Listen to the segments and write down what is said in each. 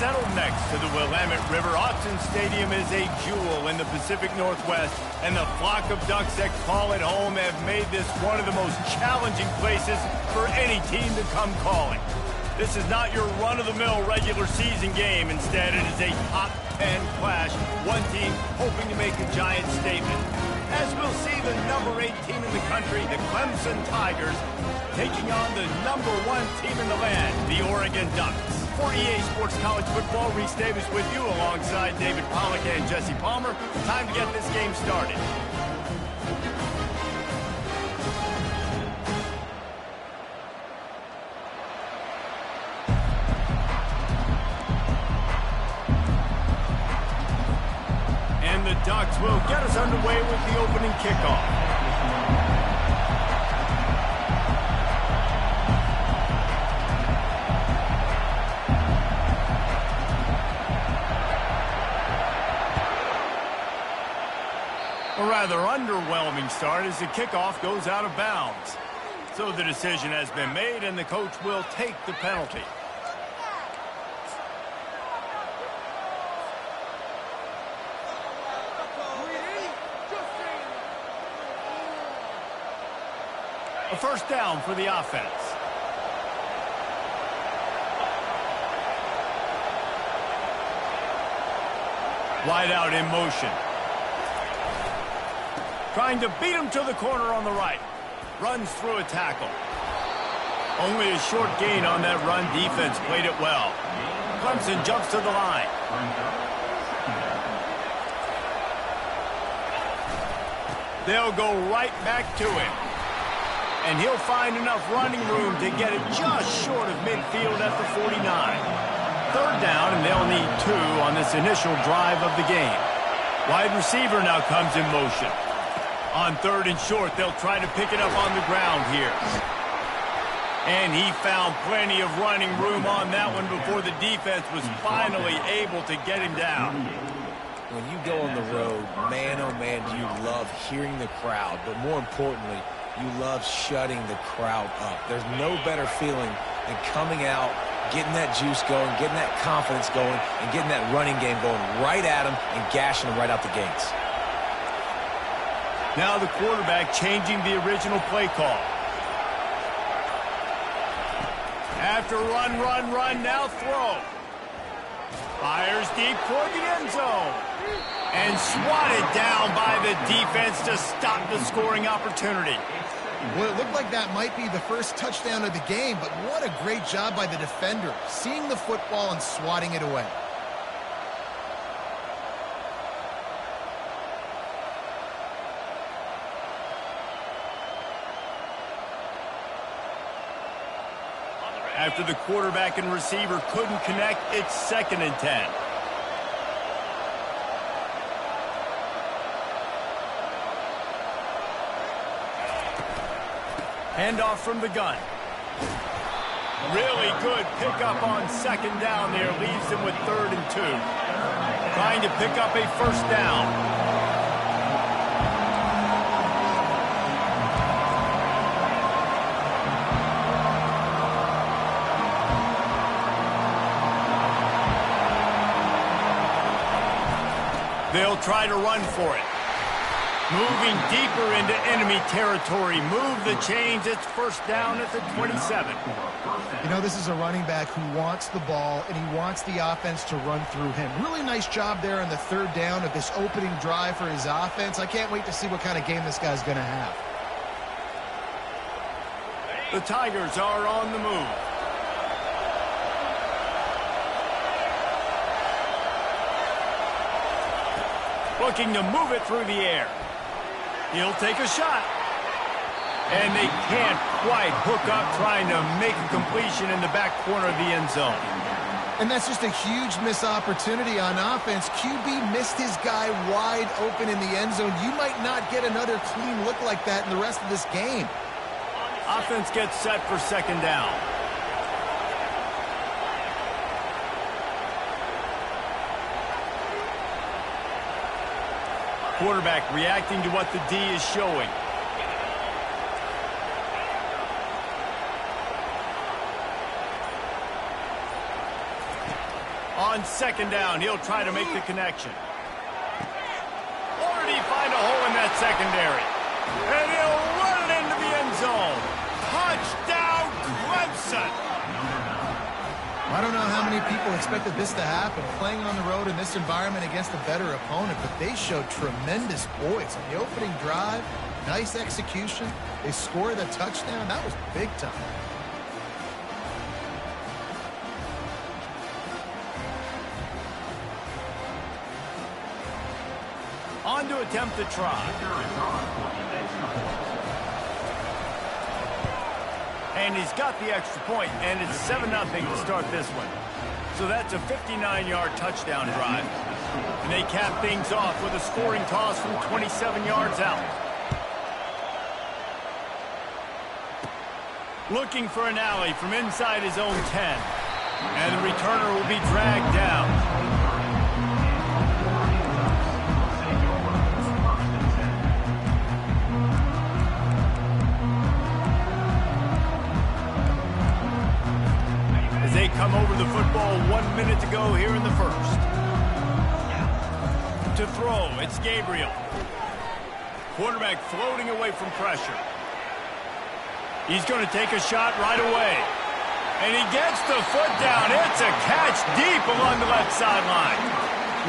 settled next to the Willamette River. Autzen Stadium is a jewel in the Pacific Northwest, and the flock of Ducks that call it home have made this one of the most challenging places for any team to come calling. This is not your run-of-the-mill regular season game. Instead, it is a top 10 clash, one team hoping to make a giant statement. As we'll see the number 8 team in the country, the Clemson Tigers, taking on the number 1 team in the land, the Oregon Ducks. For EA Sports College Football, Reese Davis with you alongside David Pollack and Jesse Palmer. Time to get this game started. And the Ducks will get us underway with the opening kickoff. A rather underwhelming start as the kickoff goes out of bounds. So the decision has been made, and the coach will take the penalty. A first down for the offense. Wide out in motion. Trying to beat him to the corner on the right. Runs through a tackle. Only a short gain on that run. Defense played it well. Clemson jumps to the line. They'll go right back to him. And he'll find enough running room to get it just short of midfield at the 49. Third down, and they'll need 2 on this initial drive of the game. Wide receiver now comes in motion. On third and short, they'll try to pick it up on the ground here. And he found plenty of running room on that one before the defense was finally able to get him down. When you go on the road, man, oh man, do you love hearing the crowd. But more importantly, you love shutting the crowd up. There's no better feeling than coming out, getting that juice going, getting that confidence going, and getting that running game going right at them and gashing them right out the gates. Now the quarterback changing the original play call. After run, now throw. Fires deep toward the end zone. And swatted down by the defense to stop the scoring opportunity. Well, it looked like that might be the first touchdown of the game, but what a great job by the defender, seeing the football and swatting it away. After the quarterback and receiver couldn't connect, it's 2nd and 10. Handoff from the gun. Really good pickup on 2nd down there. Leaves them with 3rd and 2. Trying to pick up a first down. They'll try to run for it. Moving deeper into enemy territory. Move the chains. It's first down at the 27. You know, this is a running back who wants the ball, and he wants the offense to run through him. Really nice job there on the 3rd down of this opening drive for his offense. I can't wait to see what kind of game this guy's going to have. The Tigers are on the move. Looking to move it through the air. He'll take a shot. And they can't quite hook up trying to make a completion in the back corner of the end zone. And that's just a huge missed opportunity on offense. QB missed his guy wide open in the end zone. You might not get another clean look like that in the rest of this game. Offense gets set for 2nd down. Quarterback reacting to what the D is showing. On second down, he'll try to make the connection. Or did he find a hole in that secondary? And he'll run it into the end zone. Touchdown, Clemson! I don't know how many people expected this to happen, playing on the road in this environment against a better opponent, but they showed tremendous poise on the opening drive. Nice execution. They scored a touchdown. That was big time. On to attempt the try. And he's got the extra point, and it's 7-0 to start this one. So that's a 59-yard touchdown drive. And they cap things off with a scoring toss from 27 yards out. Looking for an alley from inside his own 10. And the returner will be dragged down. They come over the football 1 minute to go here in the first. To throw, it's Gabriel. Quarterback floating away from pressure. He's going to take a shot right away. And he gets the foot down. It's a catch deep along the left sideline.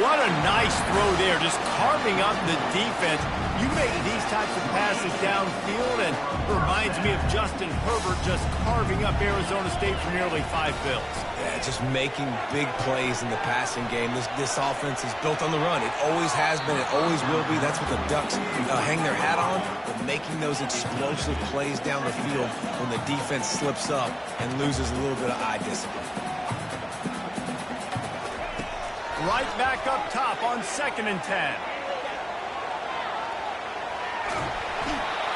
What a nice throw there, just carving up the defense. You make these types of passes downfield, and it reminds me of Justin Herbert just carving up Arizona State for nearly 5 bills. Yeah, just making big plays in the passing game. This offense is built on the run. It always has been. It always will be. That's what the Ducks hang their hat on, but making those explosive plays down the field when the defense slips up and loses a little bit of eye discipline. Right back up top on 2nd and 10.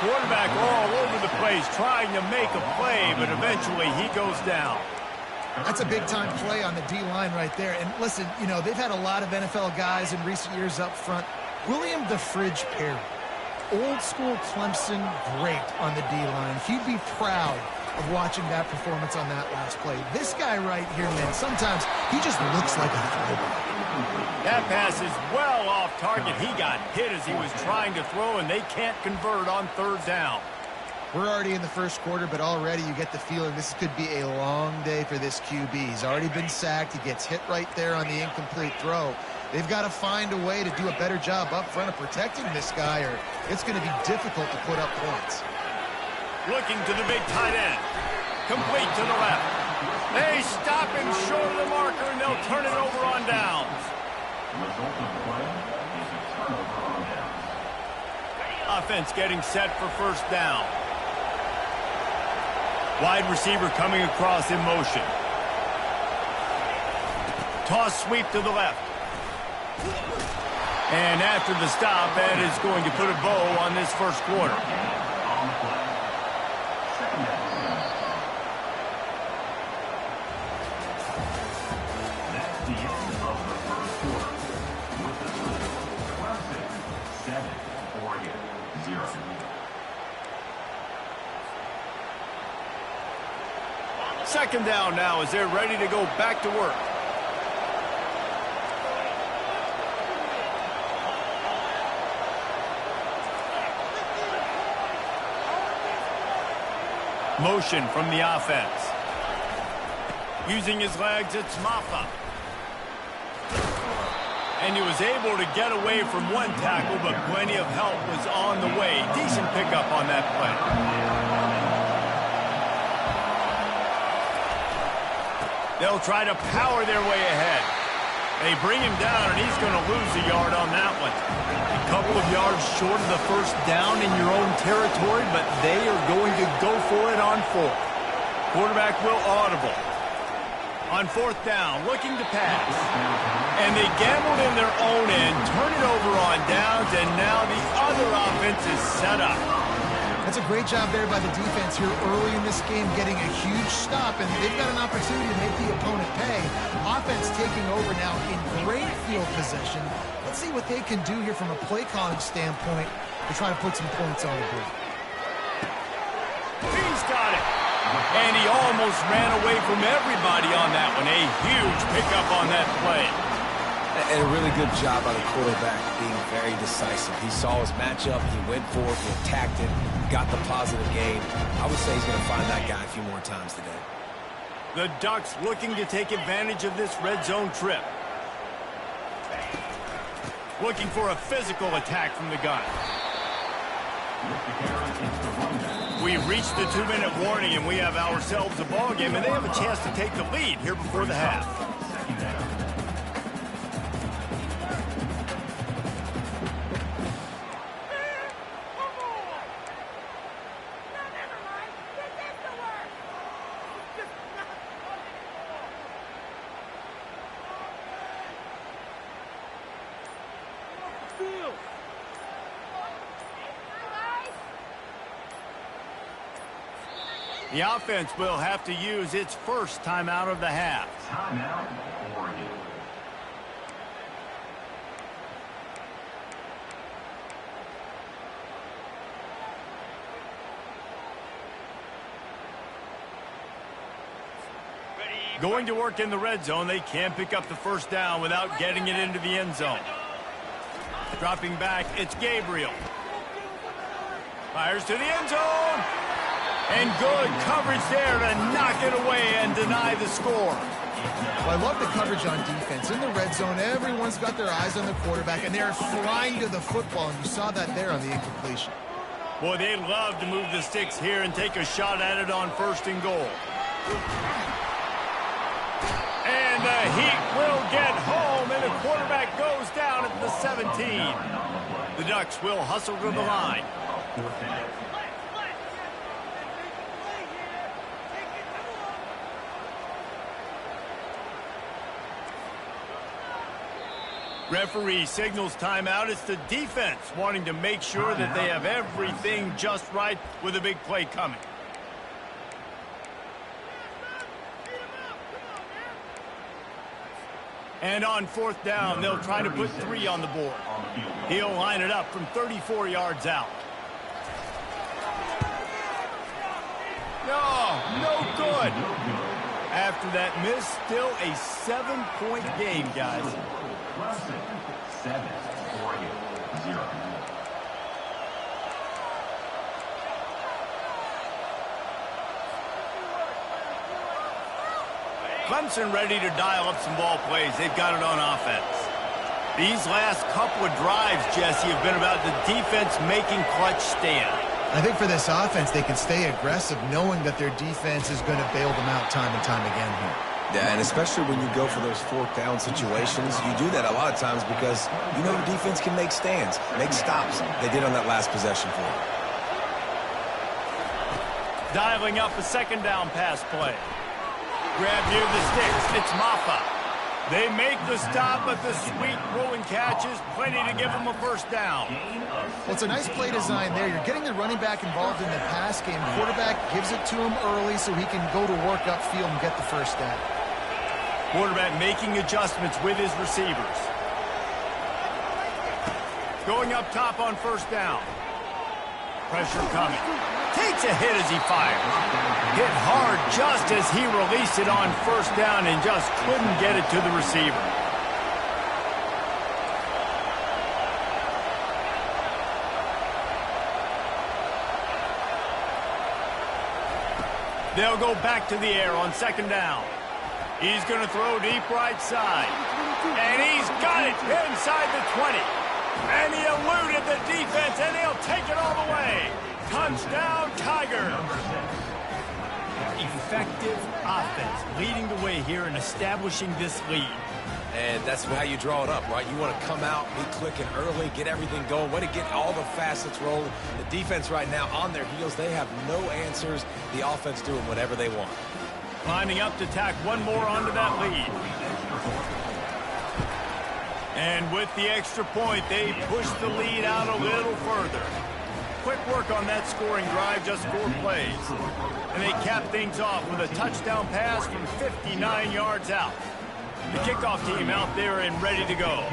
Quarterback all over the place trying to make a play, but eventually he goes down. That's a big-time play on the D-line right there. And listen, you know, they've had a lot of NFL guys in recent years up front. William the Fridge Perry, old-school Clemson, great on the D-line. He'd be proud of watching that performance on that last play. This guy right here, man, sometimes he just looks like a throwback. That pass is well off target. He got hit as he was trying to throw, and they can't convert on 3rd down. We're already in the first quarter, but already you get the feeling this could be a long day for this QB. He's already been sacked. He gets hit right there on the incomplete throw. They've got to find a way to do a better job up front of protecting this guy, or it's going to be difficult to put up points. Looking to the big tight end. Complete to the left. They stop him short of the marker, and they'll turn it over on downs. Offense getting set for 1st down. Wide receiver coming across in motion. Toss sweep to the left. And after the stop, that is going to put a bow on this first quarter. Second down now as they're ready to go back to work. Motion from the offense. Using his legs, it's Maffa. And he was able to get away from one tackle, but plenty of help was on the way. Decent pickup on that play. They'll try to power their way ahead. They bring him down, and he's going to lose a yard on that one. A couple of yards short of the 1st down in your own territory, but they are going to go for it on 4th. Quarterback will audible. On 4th down, looking to pass. And they gambled in their own end, turn it over on downs, and now the other offense is set up. That's a great job there by the defense here early in this game, getting a huge stop, and they've got an opportunity to make the opponent pay. Offense taking over now in great field possession. Let's see what they can do here from a play calling standpoint to try to put some points on the board. He's got it. And he almost ran away from everybody on that one. A huge pickup on that play. And a really good job by the quarterback being very decisive. He saw his matchup, he went for it, he attacked it, got the positive gain. I would say he's going to find that guy a few more times today. The Ducks looking to take advantage of this red zone trip. Looking for a physical attack from the gun. We reached the 2-minute warning, and we have ourselves a ball game, and they have a chance to take the lead here before the half. The offense will have to use its first timeout of the half. Timeout, Oregon. Going to work in the red zone, they can't pick up the first down without getting it into the end zone. Dropping back, it's Gabriel. Fires to the end zone. And good coverage there to knock it away and deny the score. Well, I love the coverage on defense. In the red zone, everyone's got their eyes on the quarterback, and they're flying to the football, and you saw that there on the incompletion. Boy, they love to move the sticks here and take a shot at it on 1st and goal. And the Heat will get home, and the quarterback goes down at the 17. The Ducks will hustle to the line. Referee signals timeout. It's the defense wanting to make sure that they have everything just right with a big play coming. And on 4th down, they'll try to put 3 on the board. He'll line it up from 34 yards out. No good. After that miss, still a 7-point game, guys. Clemson, 7, Oregon, 0. Clemson ready to dial up some ball plays. They've got it on offense. These last couple of drives, Jesse, have been about the defense making clutch stand. I think for this offense, they can stay aggressive knowing that their defense is going to bail them out time and time again here. Yeah, and especially when you go for those 4th down situations, you do that a lot of times because you know the defense can make stands, make stops. They did on that last possession for them. Dialing up a 2nd down pass play. Grab near the sticks. It's Maffa. They make the stop, but the sweet rolling catch is plenty to give them a 1st down. Well, it's a nice play design there. You're getting the running back involved in the pass game. Quarterback gives it to him early so he can go to work upfield and get the 1st down. Quarterback making adjustments with his receivers. Going up top on 1st down. Pressure coming. Takes a hit as he fires. Hit hard just as he released it on 1st down and just couldn't get it to the receiver. They'll go back to the air on 2nd down. He's going to throw deep right side. And he's got it inside the 20. And he eluded the defense, and he'll take it all the way. Touchdown, Tiger. Effective offense leading the way here and establishing this lead. And that's how you draw it up, right? You want to come out, be clicking early, get everything going, way to get all the facets rolling. The defense right now on their heels, they have no answers. The offense doing whatever they want. Lining up to tack one more onto that lead. And with the extra point, they push the lead out a little further. Quick work on that scoring drive, just 4 plays. And they cap things off with a touchdown pass from 59 yards out. The kickoff team out there and ready to go.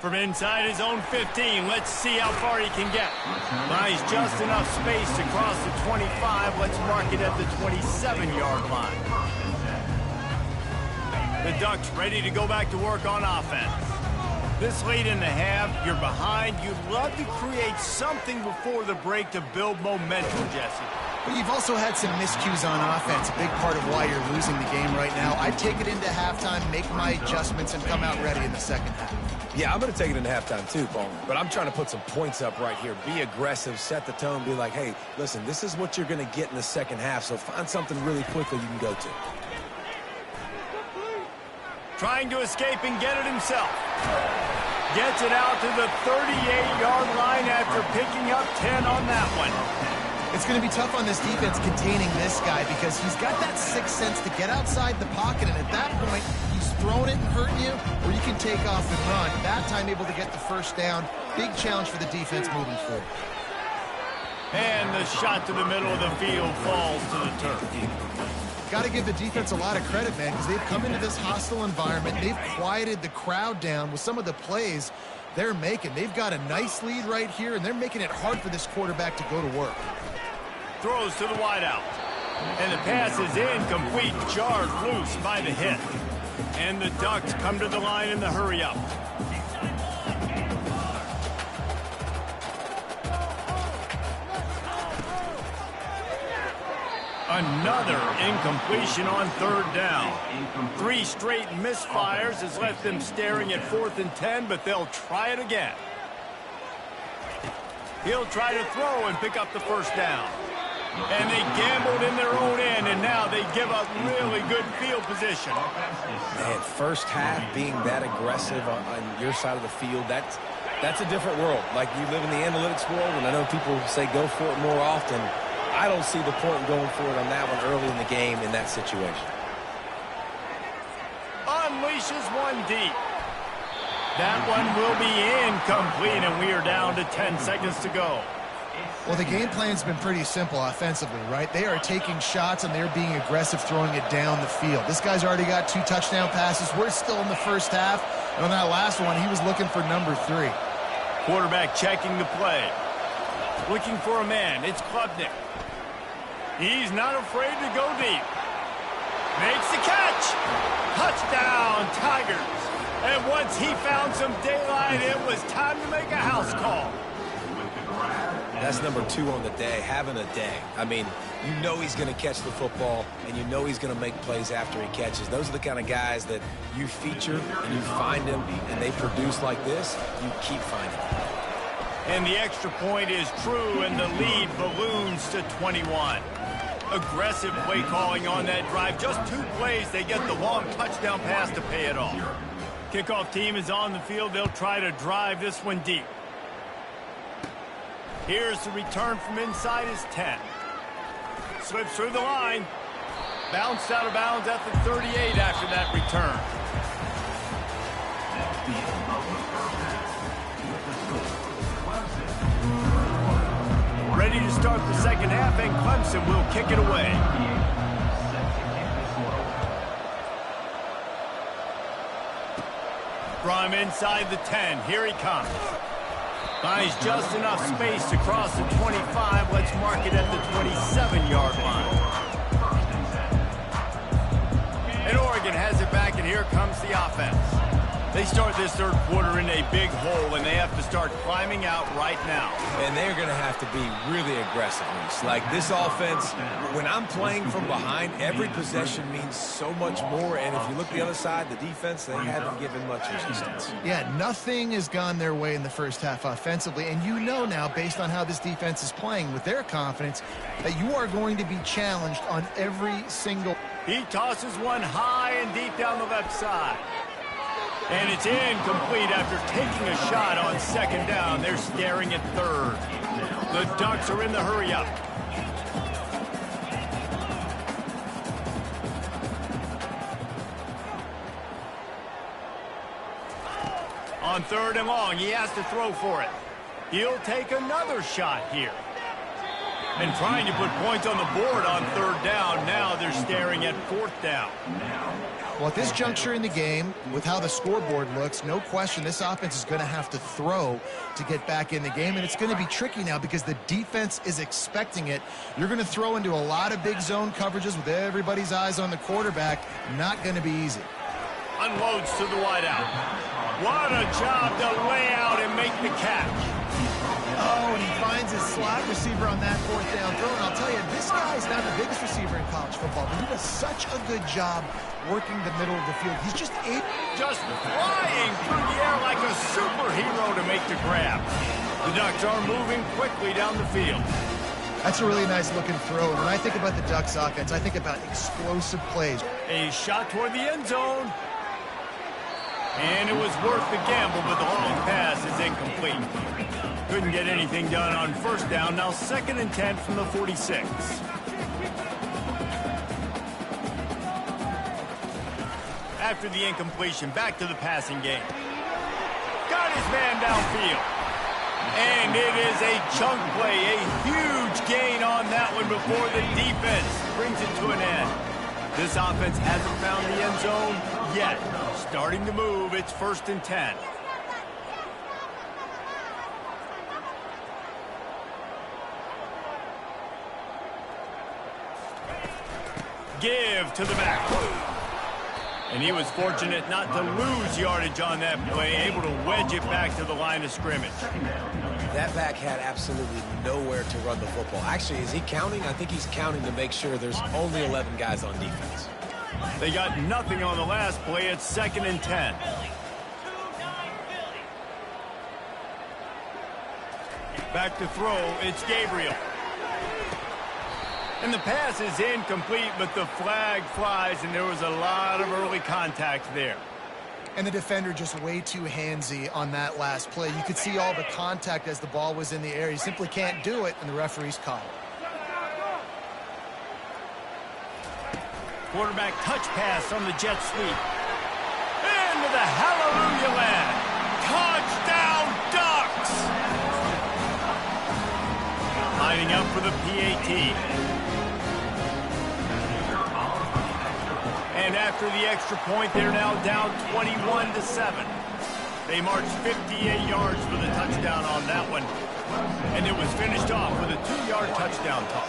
From inside his own 15, let's see how far he can get. Buys just enough space to cross the 25. Let's mark it at the 27-yard line. The Ducks ready to go back to work on offense. This late in the half, you're behind. You'd love to create something before the break to build momentum, Jesse. But you've also had some miscues on offense, a big part of why you're losing the game right now. I'd take it into halftime, make my adjustments, and come out ready in the second half. Yeah, I'm going to take it into halftime too, Paul. But I'm trying to put some points up right here. Be aggressive, set the tone, be like, hey, listen, this is what you're going to get in the second half, so find something really quickly you can go to. Trying to escape and get it himself. Gets it out to the 38-yard line after picking up 10 on that one. It's going to be tough on this defense containing this guy because he's got that sixth sense to get outside the pocket, and at that point, he's throwing it and hurting you, or you can take off and run. That time able to get the first down. Big challenge for the defense moving forward. And the shot to the middle of the field falls to the turf. Got to give the defense a lot of credit, man, because they've come into this hostile environment. They've quieted the crowd down with some of the plays they're making. They've got a nice lead right here, and they're making it hard for this quarterback to go to work. Throws to the wideout. And the pass is incomplete. Jarred loose by the hit. And the Ducks come to the line in the hurry-up. Another incompletion on third down. 3 straight misfires has left them staring at 4th and 10, but they'll try it again. He'll try to throw and pick up the first down. And they gambled in their own end, and now they give up really good field position. Man, first half being that aggressive on your side of the field, that's a different world. Like, you live in the analytics world, and I know people say go for it more often. I don't see the point in going for it on that one early in the game in that situation. Unleashes one deep. That one will be incomplete, and we are down to 10 seconds to go. Well, the game plan's been pretty simple offensively, right? They are taking shots, and they're being aggressive, throwing it down the field. This guy's already got 2 touchdown passes. We're still in the first half. And on that last one, he was looking for number 3. Quarterback checking the play. Looking for a man. It's Klubnik. He's not afraid to go deep. Makes the catch. Touchdown, Tigers. And once he found some daylight, it was time to make a house call. That's number 2 on the day, having a day. I mean, you know he's going to catch the football, and you know he's going to make plays after he catches. Those are the kind of guys that you feature, and you find them, and they produce like this, you keep finding them. And the extra point is true, and the lead balloons to 21. Aggressive play calling on that drive. Just 2 plays, they get the long touchdown pass to pay it off. Kickoff team is on the field. They'll try to drive this one deep. Here's the return from inside his 10. Slips through the line. Bounced out of bounds at the 38 after that return. Ready to start the second half, and Clemson will kick it away. From inside the 10, here he comes. Buys just enough space to cross the 25. Let's mark it at the 27-yard line. And Oregon has it back, and here comes the offense. They start this third quarter in a big hole, and they have to start climbing out right now. And they're going to have to be really aggressive. Like this offense, when I'm playing from behind, every possession means so much more. And if you look the other side, the defense, they haven't given much resistance. Yeah, nothing has gone their way in the first half offensively. And you know now, based on how this defense is playing with their confidence, that you are going to be challenged on every single. He tosses one high and deep down the left side. And it's incomplete after taking a shot on second down. They're staring at third. The Ducks are in the hurry-up. On third and long, he has to throw for it. He'll take another shot here. And trying to put points on the board on third down. Now they're staring at 4th down. Well, at this juncture in the game, with how the scoreboard looks, no question this offense is going to have to throw to get back in the game, and it's going to be tricky now because the defense is expecting it. You're going to throw into a lot of big zone coverages with everybody's eyes on the quarterback. Not going to be easy. Unloads to the wideout. What a job to lay out and make the catch. Oh, and he finds his slot receiver on that fourth down throw. And I'll tell you, this guy is not the biggest receiver in college football, but he does such a good job working the middle of the field. He's just flying through the air like a superhero to make the grab. The Ducks are moving quickly down the field. That's a really nice looking throw. And when I think about the Ducks offense, I think about explosive plays. A shot toward the end zone. And it was worth the gamble, but the long pass is incomplete. Couldn't get anything done on first down. Now 2nd and 10 from the 46. After the incompletion, back to the passing game. Got his man downfield. And it is a chunk play, a huge gain on that one before the defense brings it to an end. This offense hasn't found the end zone yet. Starting to move, it's 1st and 10. Give to the back. And he was fortunate not to lose yardage on that play, able to wedge it back to the line of scrimmage. That back had absolutely nowhere to run the football. Actually, is he counting? I think he's counting to make sure there's only 11 guys on defense. They got nothing on the last play. It's 2nd and 10. Back to throw. It's Gabriel. And the pass is incomplete, but the flag flies, and there was a lot of early contact there. And the defender just way too handsy on that last play. You could see all the contact as the ball was in the air. He simply can't do it, and the referees call it. Quarterback touch pass on the jet sweep. Into the hallelujah land. Touchdown Ducks! Lining up for the PAT. And after the extra point, they're now down 21-7. They marched 58 yards for the touchdown on that one. And it was finished off with a 2-yard touchdown toss.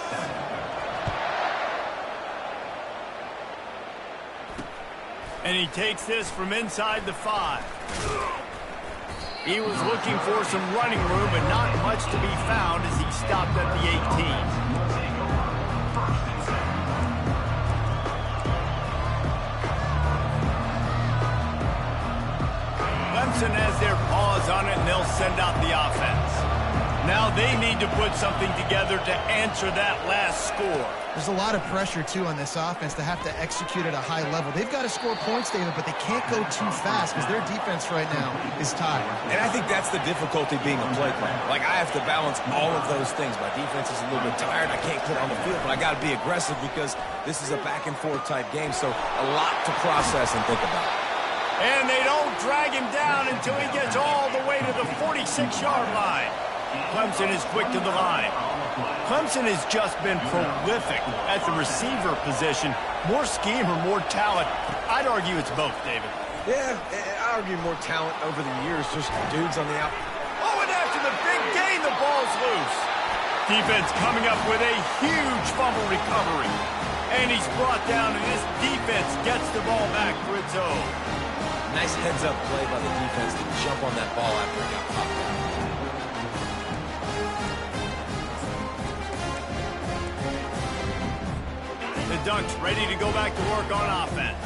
And he takes this from inside the 5. He was looking for some running room, but not much to be found as he stopped at the 18. Clemson has their paws on it, and they'll send out the offense. Now they need to put something together to answer that last score. There's a lot of pressure, too, on this offense to have to execute at a high level. They've got to score points, David, but they can't go too fast because their defense right now is tired. And I think that's the difficulty being a play caller. Like, I have to balance all of those things. My defense is a little bit tired. I can't put on the field, but I got to be aggressive because this is a back-and-forth type game, so a lot to process and think about. And they don't drag him down until he gets all the way to the 46-yard line. Clemson is quick to the line. Clemson has just been prolific at the receiver position. More scheme or more talent? I'd argue it's both, David. Yeah, I argue more talent over the years, just dudes on the out. Oh, and after the big gain, the ball's loose. Defense coming up with a huge fumble recovery. And he's brought down, and this defense gets the ball back for its own. Nice heads-up play by the defense to jump on that ball after he got popped out. The Ducks ready to go back to work on offense.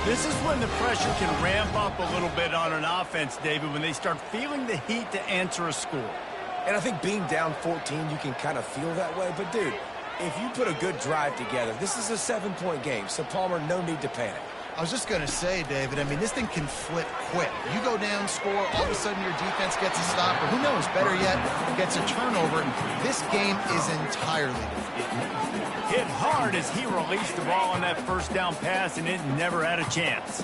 This is when the pressure can ramp up a little bit on an offense, David, when they start feeling the heat to answer a score. And I think being down 14, you can kind of feel that way. But, dude, if you put a good drive together, this is a 7-point game, so Palmer, no need to panic. I was just going to say, David, I mean, this thing can flip quick. You go down, score, all of a sudden your defense gets a stop, or who knows, better yet, gets a turnover. This game is entirely different. Hit hard as he released the ball on that first down pass, and it never had a chance.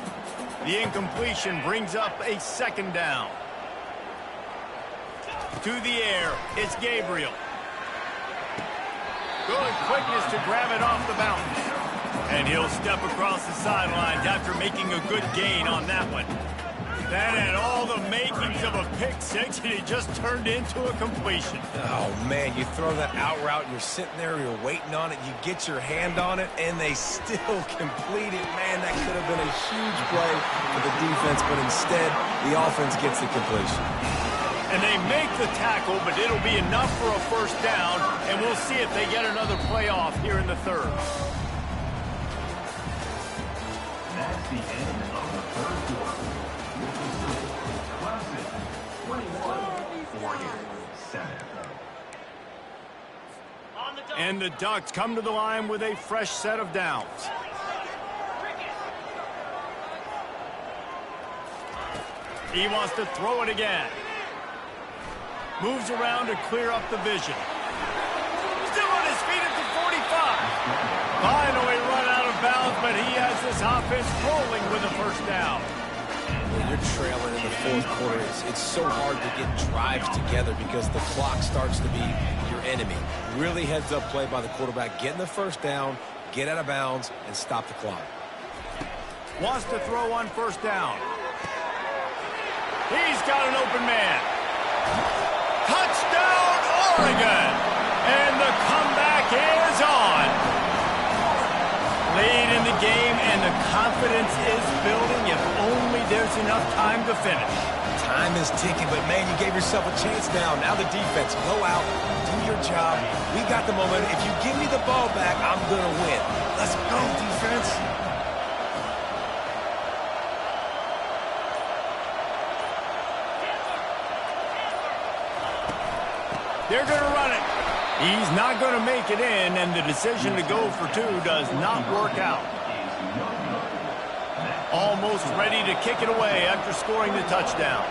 The incompletion brings up a 2nd down. To the air, it's Gabriel. Good quickness to grab it off the bounce. And he'll step across the sidelines after making a good gain on that one. That had all the makings of a pick six, and it just turned into a completion. Oh, man, you throw that out route, and you're sitting there, you're waiting on it, you get your hand on it, and they still complete it. Man, that could have been a huge play for the defense, but instead, the offense gets the completion. And they make the tackle, but it'll be enough for a first down, and we'll see if they get another play off here in the third. That's the end of the third quarter. Clemson 21, Oregon 7. And the Ducks come to the line with a fresh set of downs. He wants to throw it again. Moves around to clear up the vision. Still on his feet at the 45. Finally run out of bounds, but he has this offense rolling with a first down. When you're trailing in the fourth quarter, it's so hard to get drives together because the clock starts to be your enemy. Really heads-up play by the quarterback. Getting the first down, get out of bounds, and stop the clock. Wants to throw on first down. He's got an open man. Touchdown, Oregon! And the comeback is on. Late in the game, and the confidence is building if only there's enough time to finish. Time is ticking, but, man, you gave yourself a chance now. Now the defense, go out, do your job. We got the momentum. If you give me the ball back, I'm going to win. Let's go, defense. They're going to run it. He's not going to make it in, and the decision to go for two does not work out. Almost ready to kick it away after scoring the touchdown.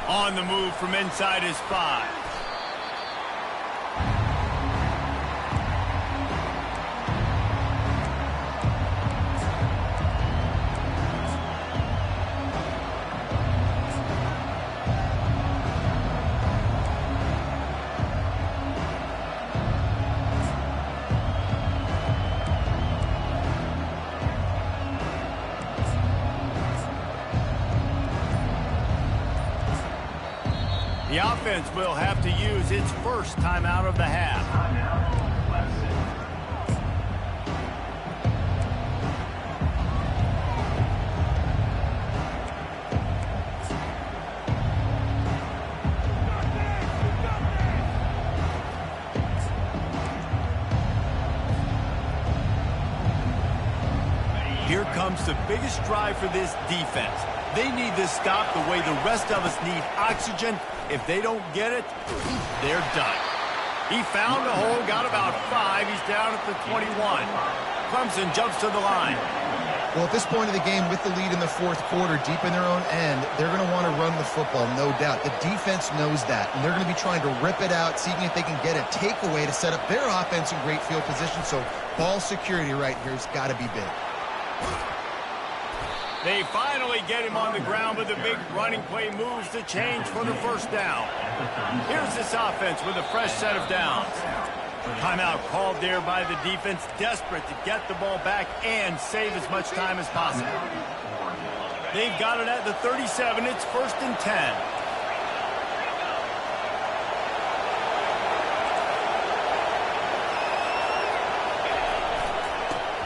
On the move from inside his 5. The offense will have to use its first timeout of the half. Here comes the biggest drive for this defense. They need this stop the way the rest of us need oxygen. If they don't get it, they're done. He found a hole, got about 5. He's down at the 21. Clemson jumps to the line. Well, at this point of the game, with the lead in the fourth quarter, deep in their own end, they're going to want to run the football, no doubt. The defense knows that, and they're going to be trying to rip it out, seeing if they can get a takeaway to set up their offense in great field position. So ball security right here has got to be big. They finally get him on the ground, but the big running play moves the change for the first down. Here's this offense with a fresh set of downs. Timeout called there by the defense, desperate to get the ball back and save as much time as possible. They've got it at the 37. It's 1st and 10.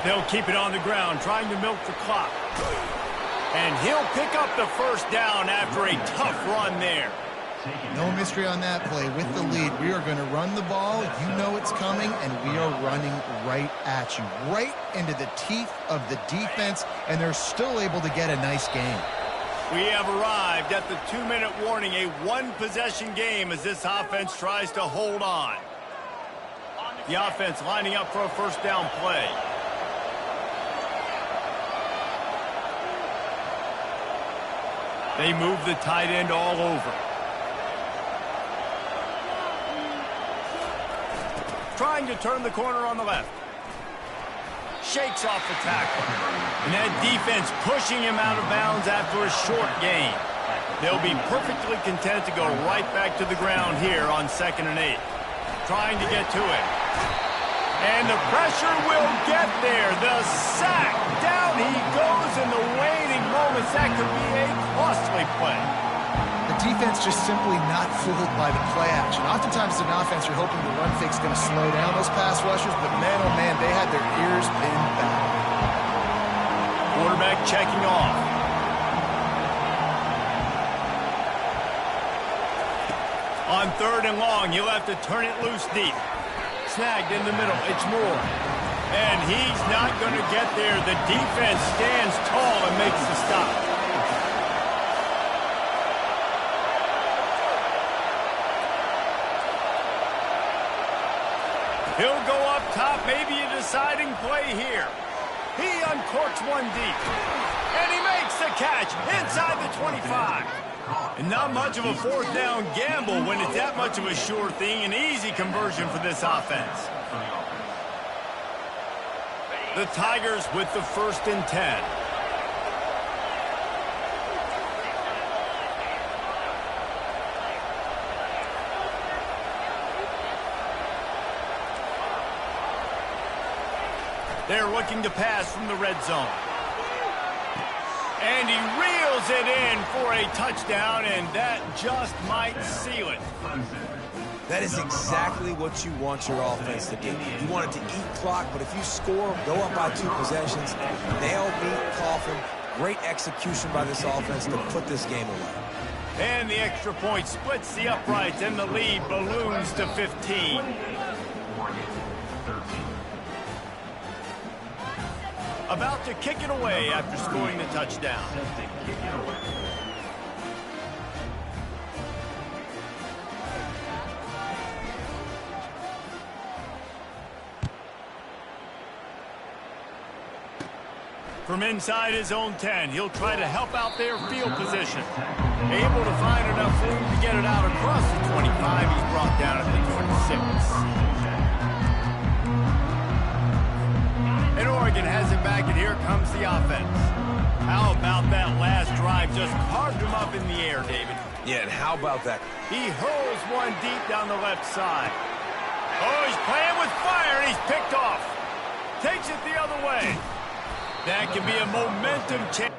They'll keep it on the ground, trying to milk the clock. And he'll pick up the first down after a tough run there. No mystery on that play. With the lead, we are going to run the ball. You know it's coming, and we are running right at you, right into the teeth of the defense, and they're still able to get a nice game. We have arrived at the 2-minute warning, a one-possession game as this offense tries to hold on. The offense lining up for a first down play. They move the tight end all over. Trying to turn the corner on the left. Shakes off the tackle. And that defense pushing him out of bounds after a short gain. They'll be perfectly content to go right back to the ground here on 2nd and 8. Trying to get to it. And the pressure will get there. The sack. Down he goes in the waning moments. That could be a costly play. The defense just simply not fooled by the play action. Oftentimes, as an offense, you're hoping the run fake's going to slow down those pass rushers, but man, oh man, they had their ears pinned back. Quarterback checking off. On 3rd and long, he'll have to turn it loose deep. Snagged in the middle. It's Moore. And he's not going to get there. The defense stands tall and makes the stop. He'll go up top, maybe a deciding play here. He uncorks one deep. And he makes the catch inside the 25. And not much of a 4th down gamble when it's that much of a sure thing. An easy conversion for this offense. The Tigers with the 1st and 10. They're looking to pass from the red zone. And he reels it in for a touchdown, and that just might seal it. That is exactly what you want your offense to do. You want it to eat clock, but if you score, go up by 2 possessions, nail, beat, coffin. Great execution by this offense to put this game away. And the extra point splits the uprights, and the lead balloons to 15. About to kick it away after scoring the touchdown. From inside his own 10, he'll try to help out their field position. Able to find enough room to get it out across the 25. He's brought down at the 26. And Oregon has it back, and here comes the offense. How about that last drive? Just carved him up in the air, David. Yeah, and how about that? He hurls one deep down the left side. Oh, he's playing with fire, and he's picked off. Takes it the other way. That can be a momentum change.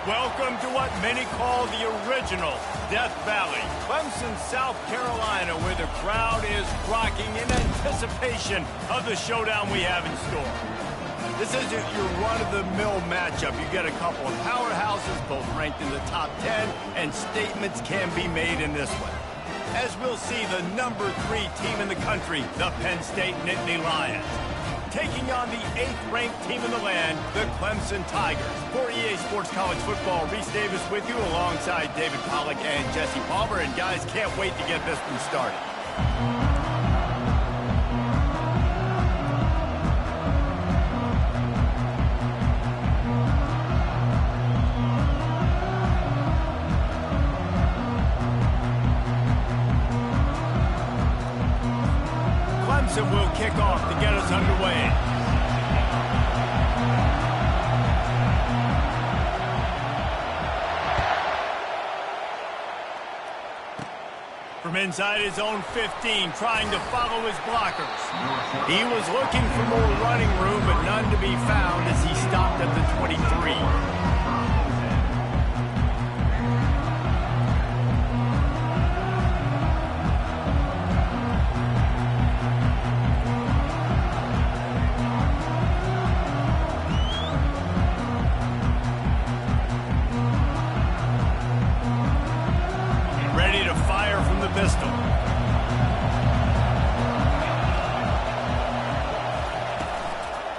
Welcome to what many call the original Death Valley, Clemson, South Carolina, where the crowd is rocking in anticipation of the showdown we have in store. This isn't your run-of-the-mill matchup. You get a couple of powerhouses, both ranked in the top 10, and statements can be made in this one. As we'll see, the number 3 team in the country, the Penn State Nittany Lions, taking on the 8th-ranked team in the land, the Clemson Tigers. For EA Sports College Football, Reese Davis with you alongside David Pollack and Jesse Palmer. And guys, can't wait to get this one started. Clemson will kick off to get us underway. From inside his own 15, trying to follow his blockers. He was looking for more running room, but none to be found as he stopped at the 23.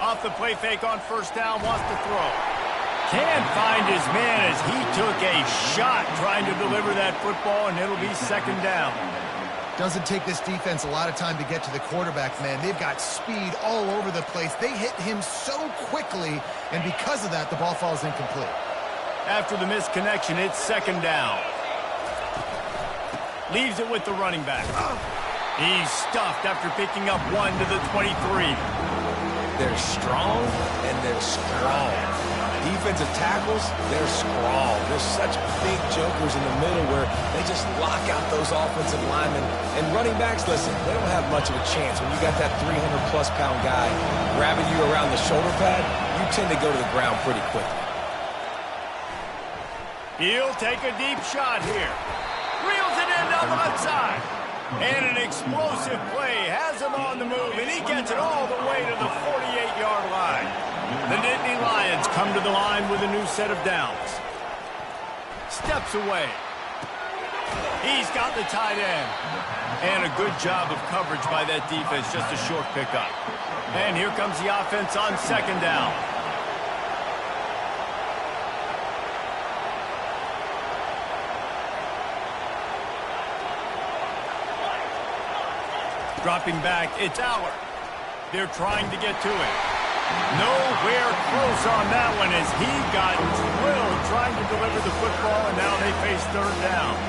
Off the play fake on first down, wants to throw. Can't find his man as he took a shot trying to deliver that football, and it'll be second down. Doesn't take this defense a lot of time to get to the quarterback, man. They've got speed all over the place. They hit him so quickly, and because of that, the ball falls incomplete. After the missed connection, it's second down. Leaves it with the running back. He's stuffed after picking up 1 to the 23. They're strong, and they're strong. Defensive tackles, they're strong. There's such big jokers in the middle where they just lock out those offensive linemen. And running backs, listen, they don't have much of a chance. When you got that 300-plus pound guy grabbing you around the shoulder pad, you tend to go to the ground pretty quickly. He'll take a deep shot here. Reels it in down the left side. And an explosive play has him on the move, and he gets it all the way to the 48-yard line. The Nittany Lions come to the line with a new set of downs. Steps away. He's got the tight end. And a good job of coverage by that defense, just a short pickup. And here comes the offense on second down. Dropping back, it's Allard. They're trying to get to him. Nowhere close on that one as he got drilled trying to deliver the football, and now they face third down.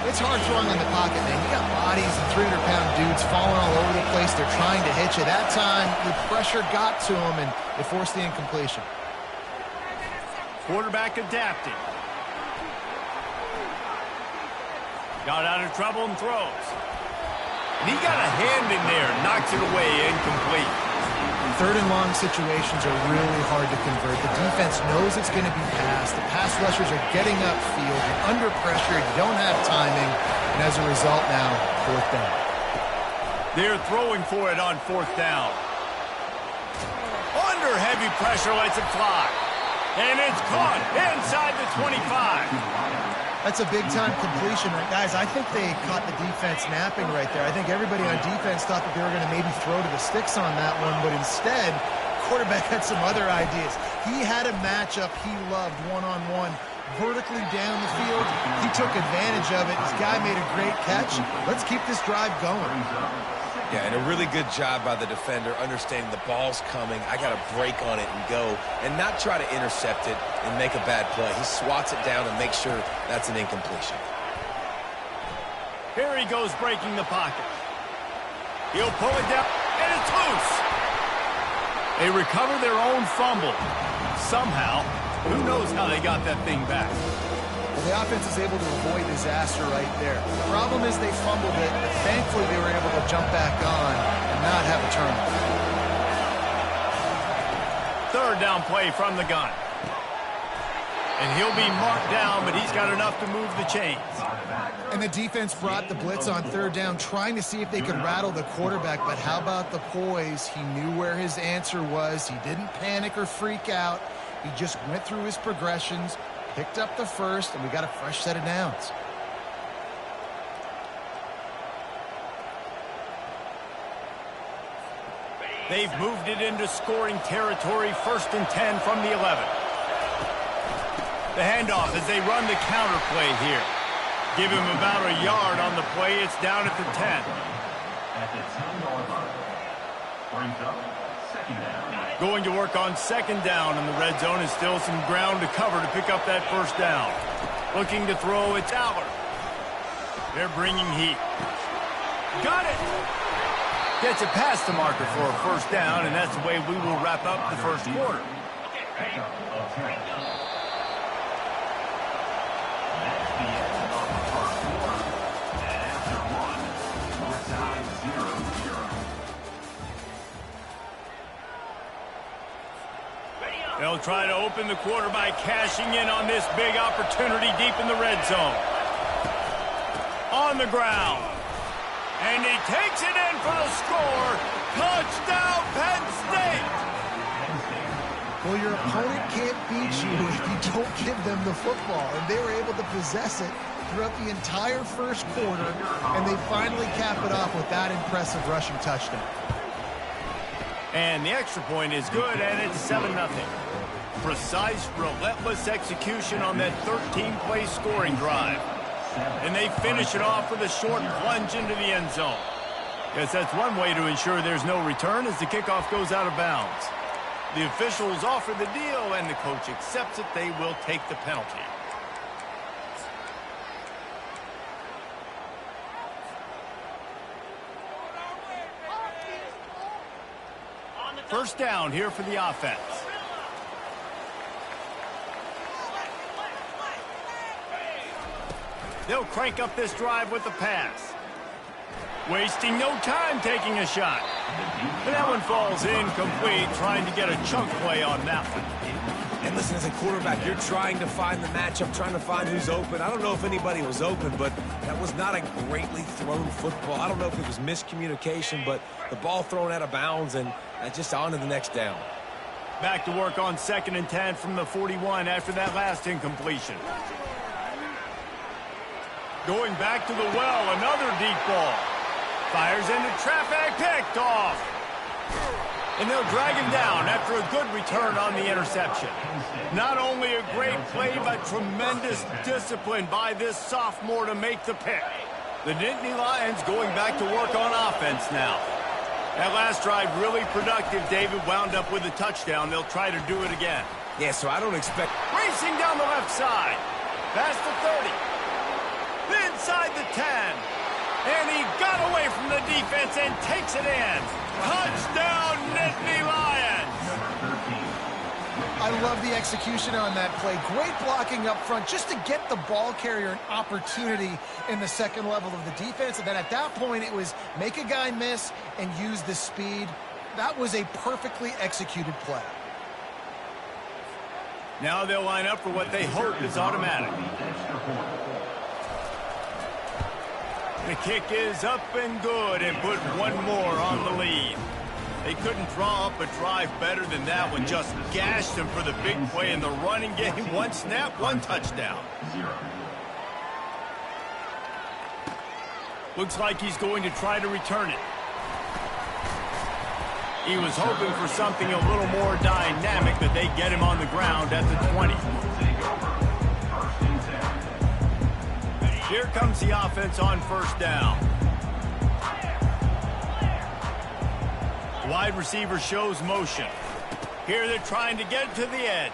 It's hard throwing in the pocket, man. You got bodies and 300-pound dudes falling all over the place. They're trying to hit you. That time, the pressure got to him, and it forced the incompletion. Quarterback adapted. Got out of trouble and throws. And he got a hand in there, knocks it away, incomplete. Third and long situations are really hard to convert. The defense knows it's going to be passed. The pass rushers are getting upfield. You're under pressure. You don't have timing. And as a result now, fourth down. They're throwing for it on fourth down. Under heavy pressure, lets it fly. And it's caught inside the 25. That's a big-time completion. Guys, I think they caught the defense napping right there. I think everybody on defense thought that they were going to maybe throw to the sticks on that one, but instead, quarterback had some other ideas. He had a matchup he loved one-on-one, vertically down the field. He took advantage of it. This guy made a great catch. Let's keep this drive going. Yeah, and a really good job by the defender understanding the ball's coming. I got to break on it and go and not try to intercept it and make a bad play. He swats it down and makes sure that's an incompletion. Here he goes breaking the pocket. He'll pull it down, and it's loose. They recover their own fumble. Somehow, who knows how they got that thing back. Well, the offense is able to avoid disaster right there. The problem is they fumbled it, but thankfully they were able to jump back on and not have a turnover. Third down play from the gun. And he'll be marked down, but he's got enough to move the chains. And the defense brought the blitz on third down, trying to see if they could rattle the quarterback, but how about the poise? He knew where his answer was. He didn't panic or freak out. He just went through his progressions, picked up the first, and we got a fresh set of downs. They've moved it into scoring territory, 1st and 10 from the 11. The handoff as they run the counter play here. Give him about a yard on the play. It's down at the 10. At the 10-yard line. Brings up second down. Going to work on second down, and the red zone is still some ground to cover to pick up that first down. Looking to throw, it's Allard. They're bringing heat. Got it! Gets it past the marker for a first down, and that's the way we will wrap up the first quarter. They'll try to open the quarter by cashing in on this big opportunity deep in the red zone. On the ground. And he takes it in for the score. Touchdown, Penn State! Well, your opponent can't beat you if you don't give them the football. And they were able to possess it throughout the entire first quarter, and they finally cap it off with that impressive rushing touchdown. And the extra point is good, and it's 7-0. Precise, relentless execution on that 13-play scoring drive. And they finish it off with a short plunge into the end zone. Guess that's one way to ensure there's no return as the kickoff goes out of bounds. The officials offer the deal, and the coach accepts it. They will take the penalty. First down here for the offense. They'll crank up this drive with the pass. Wasting no time taking a shot. But that one falls incomplete, trying to get a chunk play on that one. And listen, as a quarterback, you're trying to find the matchup, trying to find who's open. I don't know if anybody was open, but that was not a greatly thrown football. I don't know if it was miscommunication, but the ball thrown out of bounds and just on to the next down. Back to work on 2nd and 10 from the 41 after that last incompletion. Going back to the well, another deep ball. Fires into traffic, picked off. And they'll drag him down after a good return on the interception. Not only a great play, but tremendous discipline by this sophomore to make the pick. The Nittany Lions going back to work on offense now. That last drive really productive. David wound up with a touchdown. They'll try to do it again. Yeah, so I don't expect... Racing down the left side. Past the 30. Inside the 10. And he got away from the defense and takes it in. Touchdown, Nittany Lions! I love the execution on that play. Great blocking up front just to get the ball carrier an opportunity in the second level of the defense. And then at that point, it was make a guy miss and use the speed. That was a perfectly executed play. Now they'll line up for what they hope is automatic. The kick is up and good, and put one more on the lead. They couldn't draw up a drive better than that one. Just gashed them for the big play in the running game. One snap, one touchdown. Looks like he's going to try to return it. He was hoping for something a little more dynamic, but they get him on the ground at the 20. Here comes the offense on first down. Wide receiver shows motion. Here they're trying to get to the edge.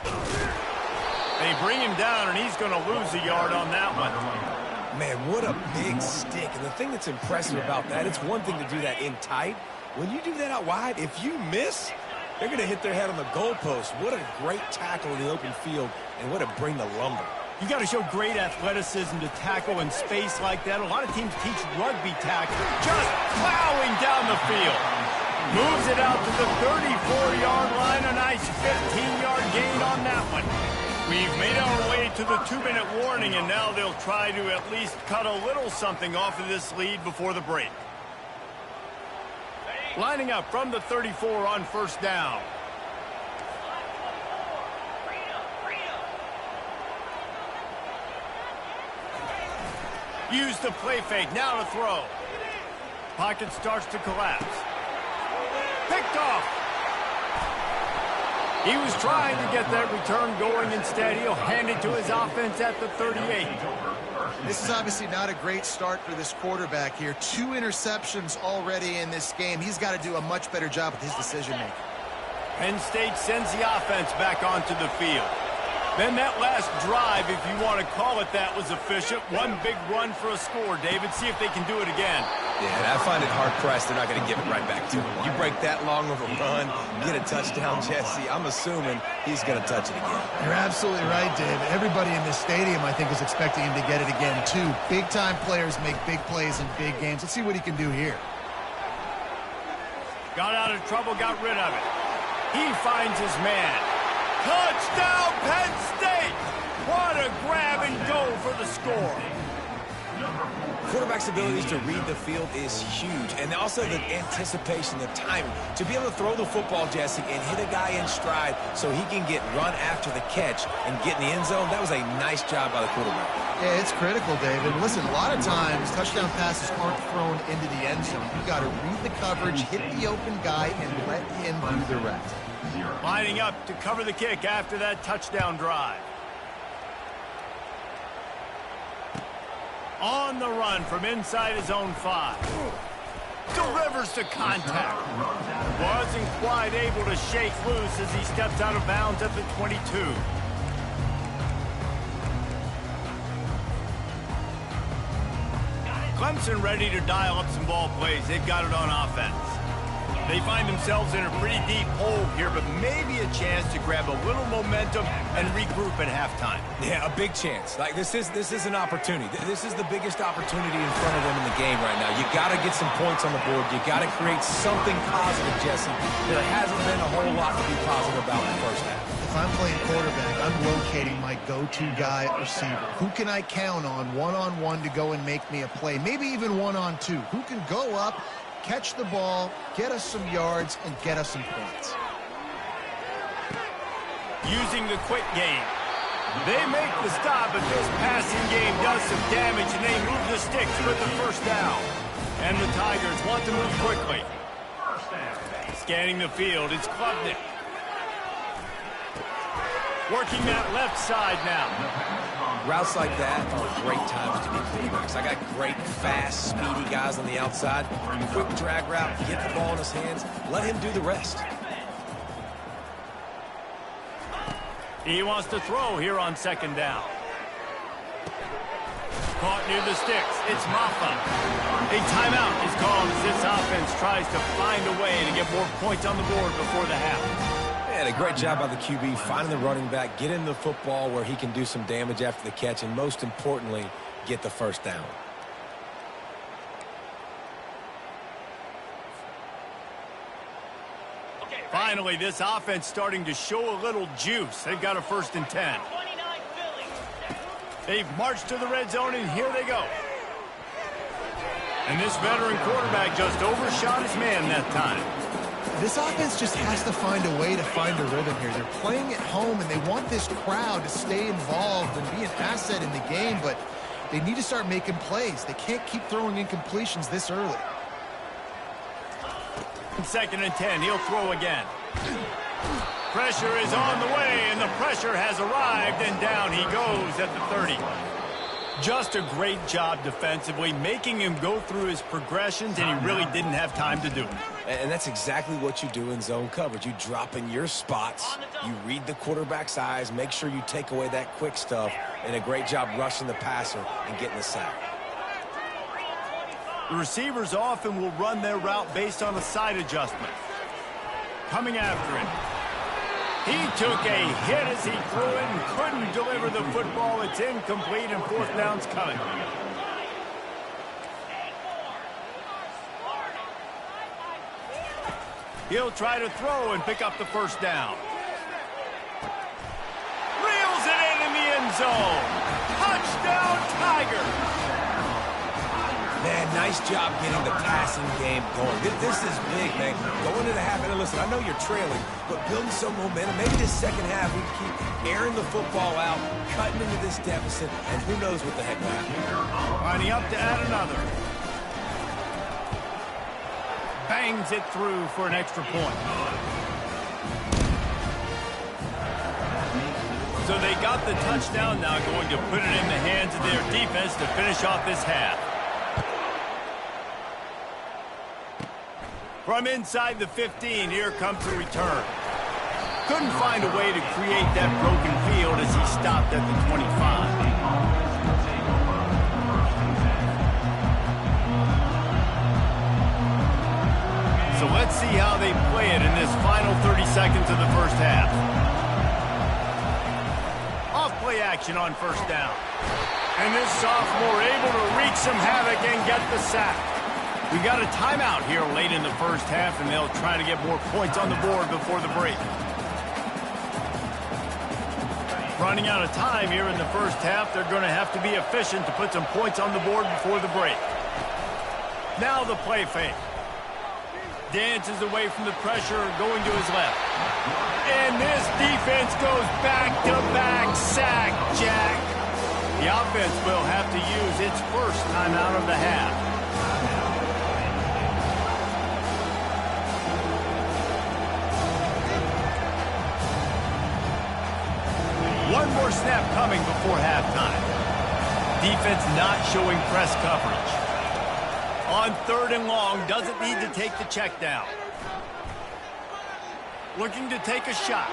They bring him down, and he's going to lose a yard on that one. Man, what a big stick. And the thing that's impressive about that, it's one thing to do that in tight. When you do that out wide, if you miss, they're going to hit their head on the goalpost. What a great tackle in the open field, and what a bring the lumber. You got to show great athleticism to tackle in space like that. A lot of teams teach rugby tackle. Just plowing down the field. Moves it out to the 34-yard line. A nice 15-yard gain on that one. We've made our way to the 2-minute warning, and now they'll try to at least cut a little something off of this lead before the break. Lining up from the 34 on first down. Use the play fake, now to throw. Pocket starts to collapse. Picked off. He was trying to get that return going. Instead, he'll hand it to his offense at the 38. This is obviously not a great start for this quarterback here. 2 interceptions already in this game. He's got to do a much better job with his decision-making. Penn State sends the offense back onto the field. Then that last drive, if you want to call it that, was efficient. One big run for a score. David, see if they can do it again. Yeah, I find it hard-pressed. They're not going to give it right back to him. You break that long of a run, get a touchdown, Jesse, I'm assuming he's going to touch it again. You're absolutely right, David. Everybody in this stadium, I think, is expecting him to get it again, too. Big-time players make big plays in big games. Let's see what he can do here. Got out of trouble, got rid of it. He finds his man. Touchdown, Penn State! What a grab and go for the score. Quarterback's abilities to read the field is huge, and also the anticipation, the timing. To be able to throw the football, Jesse, and hit a guy in stride so he can get run after the catch and get in the end zone, that was a nice job by the quarterback. Yeah, it's critical, David. Listen, a lot of times touchdown passes aren't thrown into the end zone. You got to read the coverage, hit the open guy, and let him do the rest. Lining up to cover the kick after that touchdown drive. On the run from inside his own 5. Delivers to contact. Wasn't quite able to shake loose as he steps out of bounds at the 22. Clemson ready to dial up some ball plays. They've got it on offense. They find themselves in a pretty deep hole here, but maybe a chance to grab a little momentum and regroup at halftime. Yeah, a big chance. Like this is an opportunity. This is the biggest opportunity in front of them in the game right now. You got to get some points on the board. You got to create something positive, Jesse. There hasn't been a whole lot to be positive about in the first half. If I'm playing quarterback, I'm locating my go-to guy at receiver. Who can I count on one-on-one to go and make me a play? Maybe even one-on-two. Who can go up, catch the ball, get us some yards, and get us some points. Using the quick game. They make the stop, but this passing game does some damage, and they move the sticks with the first down. And the Tigers want to move quickly. Scanning the field, it's Klubnik. Working that left side now. Routes like that are great times to be quarterbacks. I got great, fast, speedy guys on the outside. Quick drag route, get the ball in his hands, let him do the rest. He wants to throw here on second down. Caught near the sticks. It's Maffa. A timeout is called as this offense tries to find a way to get more points on the board before the half. And a great job by the QB, finding the running back, getting the football where he can do some damage after the catch, and most importantly, get the first down. Finally, this offense starting to show a little juice. They've got a 1st and 10. They've marched to the red zone, and here they go. And this veteran quarterback just overshot his man that time. This offense just has to find a way to find a rhythm here. They're playing at home, and they want this crowd to stay involved and be an asset in the game, but they need to start making plays. They can't keep throwing incompletions this early. 2nd and 10, he'll throw again. Pressure is on the way, and the pressure has arrived, and down he goes at the 30. Just a great job defensively, making him go through his progressions, and he really didn't have time to do it. And that's exactly what you do in zone coverage. You drop in your spots, you read the quarterback's eyes, make sure you take away that quick stuff, and a great job rushing the passer and getting the sack. The receivers often will run their route based on a side adjustment. Coming after him. He took a hit as he threw it and couldn't deliver the football. It's incomplete, and 4th down's coming. He'll try to throw and pick up the 1st down. Reels it in the end zone. Touchdown, Tigers. Man, nice job getting the passing game going. This is big, man. Going into the half, and listen, I know you're trailing, but building some momentum. Maybe this second half we can keep airing the football out, cutting into this deficit, and who knows what the heck will happen. Lining up to add another. Bangs it through for an extra point. So they got the touchdown, now going to put it in the hands of their defense to finish off this half. From inside the 15, here comes the return. Couldn't find a way to create that broken field as he stopped at the 25. So let's see how they play it in this final 30 seconds of the first half. Off play action on 1st down. And this sophomore able to wreak some havoc and get the sack. We got a timeout here late in the first half, and they'll try to get more points on the board before the break. running out of time here in the first half. They're going to have to be efficient to put some points on the board before the break. Now the play fake. Dances away from the pressure, going to his left. And this defense goes back-to-back sack, Jack. The offense will have to use its first timeout of the half. One more snap coming before halftime. Defense not showing press coverage. On 3rd and long, doesn't need to take the check down. Looking to take a shot.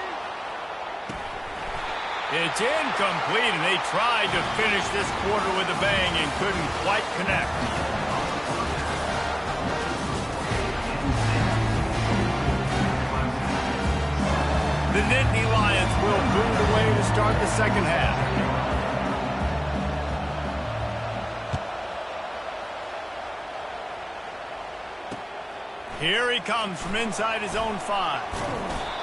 It's incomplete, and they tried to finish this quarter with a bang and couldn't quite connect. The Nittany Lions will move away to start the second half. Here he comes from inside his own 5.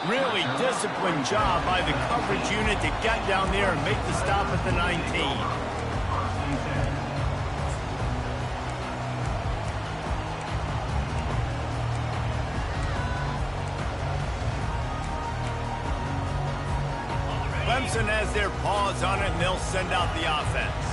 Really disciplined job by the coverage unit to get down there and make the stop at the 19. Clemson has their paws on it, and they'll send out the offense.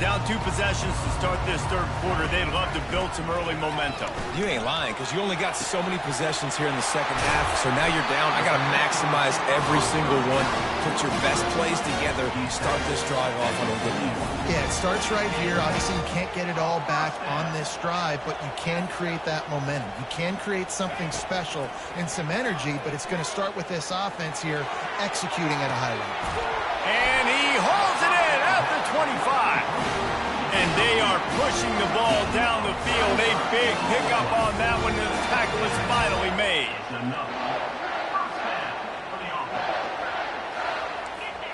Down 2 possessions to start this third quarter. They'd love to build some early momentum. You ain't lying, because you only got so many possessions here in the second half, so now you're down. I got to maximize every single one. Put your best plays together. Start this drive off on a good note. Yeah, it starts right here. Obviously, you can't get it all back on this drive, but you can create that momentum. You can create something special and some energy, but it's going to start with this offense here executing at a high level. And he holds it in at the 25. And they are pushing the ball down the field. A big pickup on that one, and the tackle is finally made.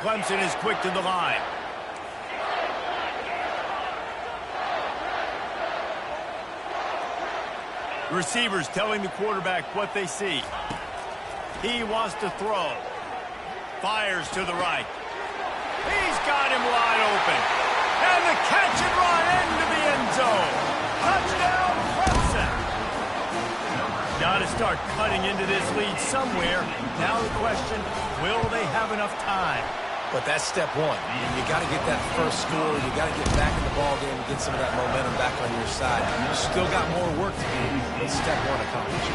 Clemson is quick to the line. Receivers telling the quarterback what they see. He wants to throw. Fires to the right. He's got him wide open. And the catch and run into the end zone. Touchdown, Clemson. Got to start cutting into this lead somewhere. Now the question, will they have enough time? But that's step one. You got to get that first score. You got to get back in the ball game and get some of that momentum back on your side. You still got more work to do, but step one accomplished.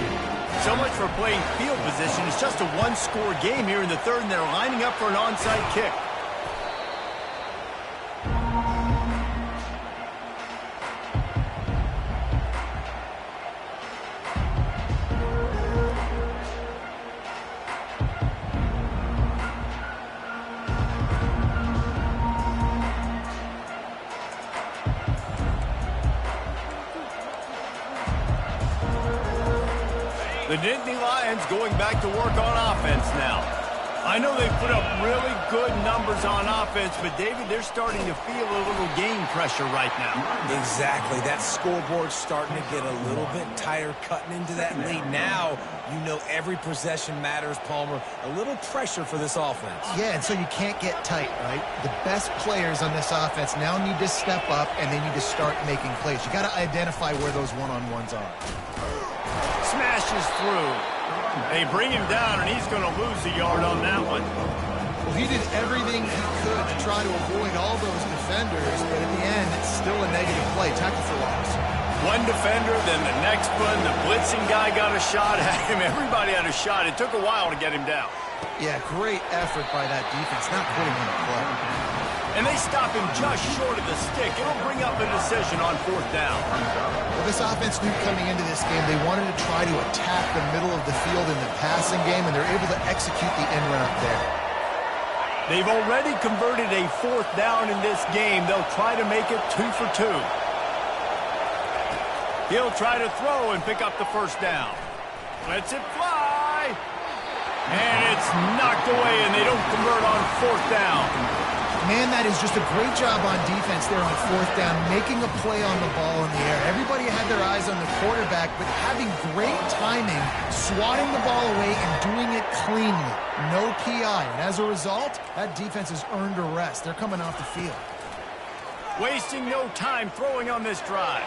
So much for playing field position. It's just a one-score game here in the third, and they're lining up for an onside kick. The Nittany Lions going back to work on offense now. I know they put up really good numbers on offense, but, David, they're starting to feel a little game pressure right now. Exactly. That scoreboard's starting to get a little bit tighter, cutting into that lead. Now, you know every possession matters, Palmer. A little pressure for this offense. Yeah, and so you can't get tight, right? The best players on this offense now need to step up, and they need to start making plays. You got to identify where those one-on-ones are. Smashes through. They bring him down, and he's going to lose a yard on that one. Well, he did everything he could to try to avoid all those defenders, but at the end, it's still a negative play. Tackle for loss. One defender, then the next one. The blitzing guy got a shot at him. Everybody had a shot. It took a while to get him down. Yeah, great effort by that defense, not putting him in play. And they stop him just short of the stick. It'll bring up a decision on 4th down. Well, this offense knew coming into this game they wanted to try to attack the middle of the field in the passing game, and they're able to execute the end run up there. They've already converted a 4th down in this game. They'll try to make it 2 for 2. He'll try to throw and pick up the 1st down. Lets it fly. And it's knocked away, and they don't convert on 4th down. Man, that is just a great job on defense there on fourth down, making a play on the ball in the air. Everybody had their eyes on the quarterback, but having great timing, swatting the ball away and doing it cleanly. No PI. And as a result, that defense has earned a rest. They're coming off the field. Wasting no time throwing on this drive.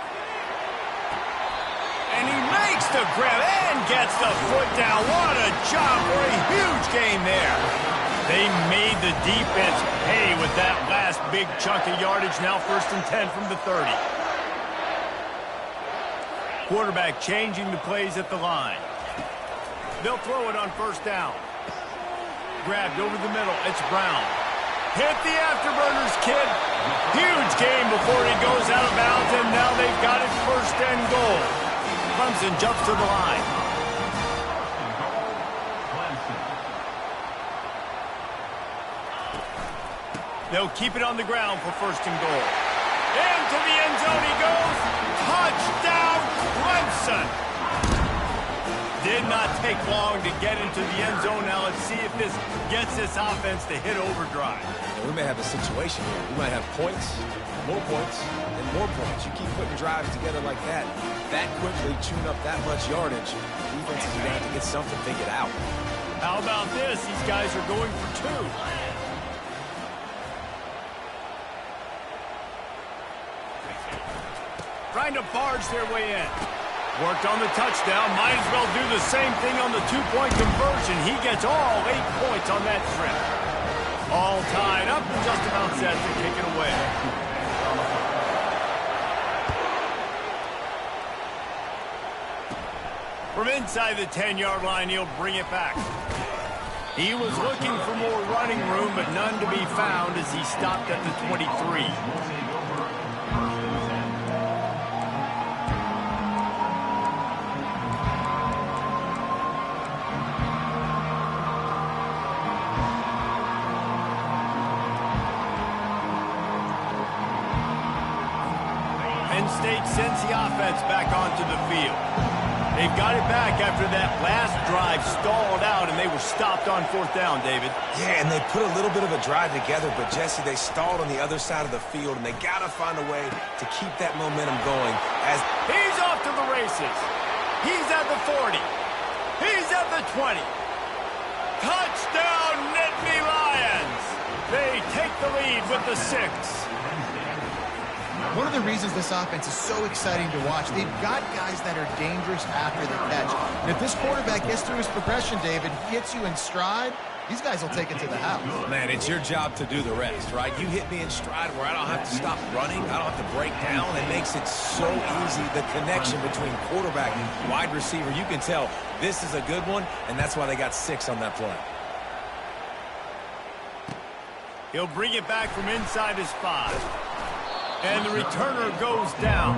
And he makes the grab and gets the foot down. What a job for a huge gain there. They made the defense pay with that last big chunk of yardage. Now 1st and 10 from the 30. Quarterback changing the plays at the line. They'll throw it on 1st down. Grabbed over the middle. It's Brown. Hit the afterburners, kid. Huge gain before he goes out of bounds, and now they've got it 1st and goal. Clemson jumps to the line. They'll keep it on the ground for 1st and goal. Into the end zone he goes. Touchdown, Clemson. Did not take long to get into the end zone. Now let's see if this gets this offense to hit overdrive. Yeah, we may have a situation here. We might have points, and more points. You keep putting drives together like that quickly, tune up that much yardage, defenses are going to have to get something figured out. How about this? These guys are going for 2. Trying to barge their way in. Worked on the touchdown. Might as well do the same thing on the 2-point conversion. He gets all 8 points on that trip. All tied up and just about set to kick it away. From inside the 10-yard line, he'll bring it back. He was looking for more running room, but none to be found as he stopped at the 23. State sends the offense back onto the field. They've got it back after that last drive stalled out, and they were stopped on 4th down, David. Yeah, and they put a little bit of a drive together, but, Jesse, they stalled on the other side of the field, and they got to find a way to keep that momentum going. As he's off to the races. He's at the 40. He's at the 20. Touchdown, Nittany Lions. They take the lead with the 6. One of the reasons this offense is so exciting to watch, they've got guys that are dangerous after the catch. And if this quarterback gets through his progression, David, hits you in stride, these guys will take it to the house. Man, it's your job to do the rest, right? You hit me in stride where I don't have to stop running. I don't have to break down. It makes it so easy, the connection between quarterback and wide receiver. You can tell this is a good one, and that's why they got 6 on that play. He'll bring it back from inside his 5. And the returner goes down.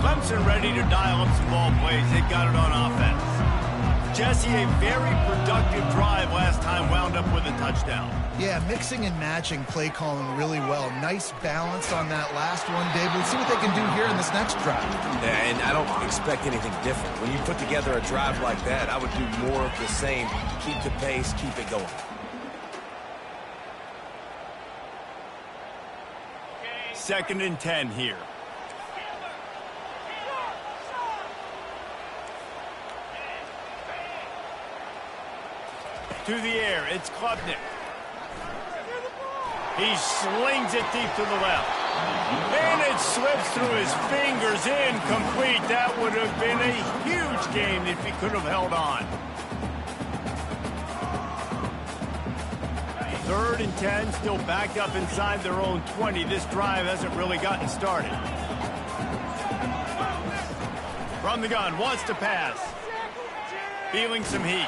Clemson ready to dial up some ball plays. They got it on offense. Jesse, a very productive drive last time wound up with a touchdown. Yeah, mixing and matching play calling really well. Nice balance on that last one, David. Let's see what they can do here in this next drive. Yeah, and I don't expect anything different. When you put together a drive like that, I would do more of the same. Keep the pace, keep it going. Second and 10 here. To the air, it's Klubnik. He slings it deep to the left. And it slips through his fingers, incomplete. That would have been a huge gain if he could have held on. 3rd and 10, still backed up inside their own 20. This drive hasn't really gotten started. From the gun, wants to pass. Feeling some heat.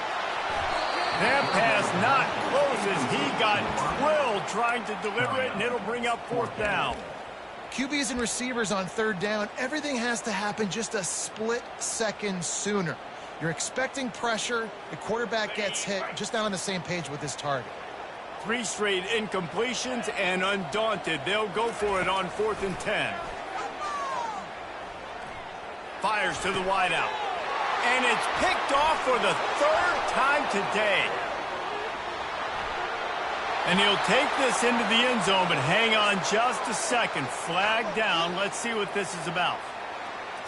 That pass not close as he got drilled trying to deliver it, and it'll bring up 4th down. QBs and receivers on 3rd down, everything has to happen just a split second sooner. You're expecting pressure, the quarterback gets hit, just not on the same page with his target. 3 straight incompletions, and undaunted, they'll go for it on 4th and 10. Fires to the wideout. And it's picked off for the third time today. And he'll take this into the end zone, but hang on just a second. Flag down. Let's see what this is about.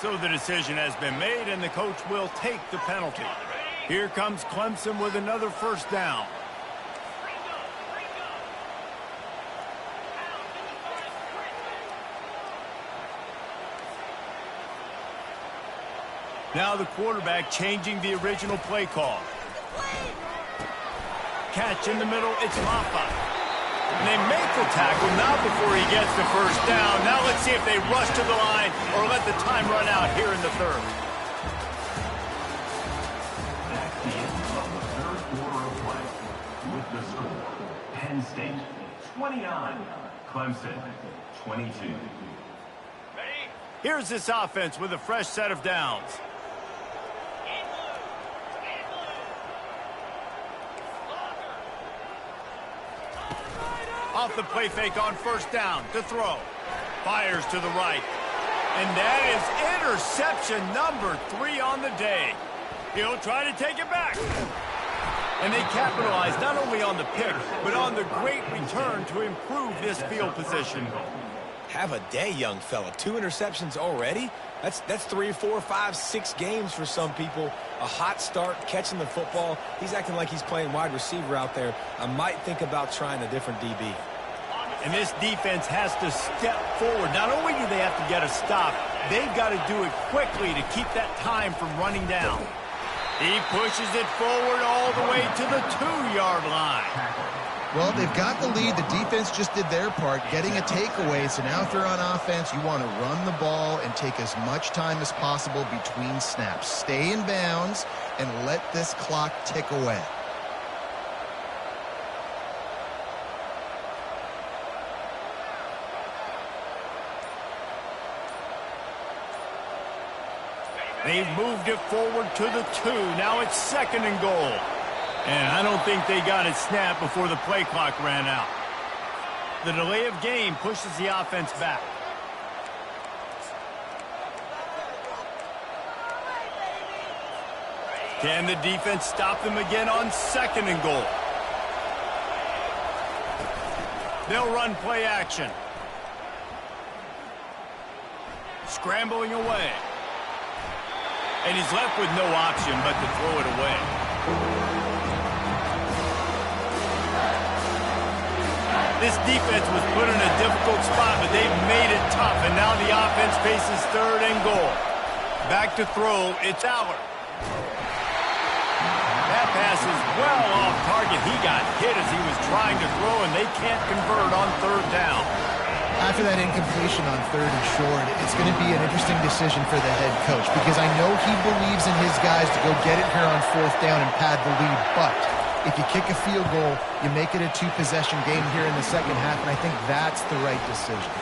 So the decision has been made, and the coach will take the penalty. Here comes Clemson with another first down. Now the quarterback changing the original play call. Catch in the middle, it's Maffa. And they make the tackle, not before he gets the first down. Now let's see if they rush to the line or let the time run out here in the third. That's the end of the third quarter of play. With the score, Penn State 29, Clemson 22. Here's this offense with a fresh set of downs. Off the play fake on first down to throw. Fires to the right. And that is interception number 3 on the day. He'll try to take it back. And they capitalize not only on the pick, but on the great return to improve this field position. Have a day, young fella. 2 interceptions already? That's 3, 4, 5, 6 games for some people. A hot start, catching the football. He's acting like he's playing wide receiver out there. I might think about trying a different DB. And this defense has to step forward. Not only do they have to get a stop, they've got to do it quickly to keep that time from running down. He pushes it forward all the way to the 2-yard line. Well, they've got the lead. The defense just did their part, getting a takeaway. So now if you're on offense, you want to run the ball and take as much time as possible between snaps. Stay in bounds and let this clock tick away. They've moved it forward to the 2. Now it's 2nd and goal. And I don't think they got it snapped before the play clock ran out. The delay of game pushes the offense back. Can the defense stop them again on 2nd and goal? They'll run play action. Scrambling away. And he's left with no option but to throw it away. This defense was put in a difficult spot, but they've made it tough, and now the offense faces 3rd and goal. Back to throw, it's Aller. That pass is well off target. He got hit as he was trying to throw, and they can't convert on 3rd down. After that incompletion on 3rd and short, it's going to be an interesting decision for the head coach because I know he believes in his guys to go get it here on 4th down and pad the lead, but if you kick a field goal, you make it a 2-possession game here in the second half, and I think that's the right decision.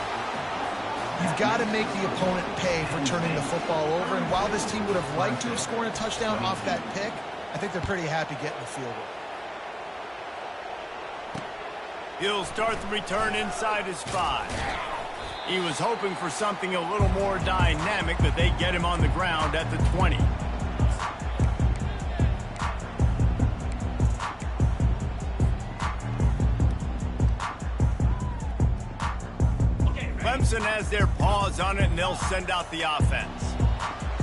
You've got to make the opponent pay for turning the football over, and while this team would have liked to have scored a touchdown off that pick, I think they're pretty happy getting the field goal. He'll start the return inside his 5. He was hoping for something a little more dynamic, but they get him on the ground at the 20. Clemson has their paws on it, and they'll send out the offense.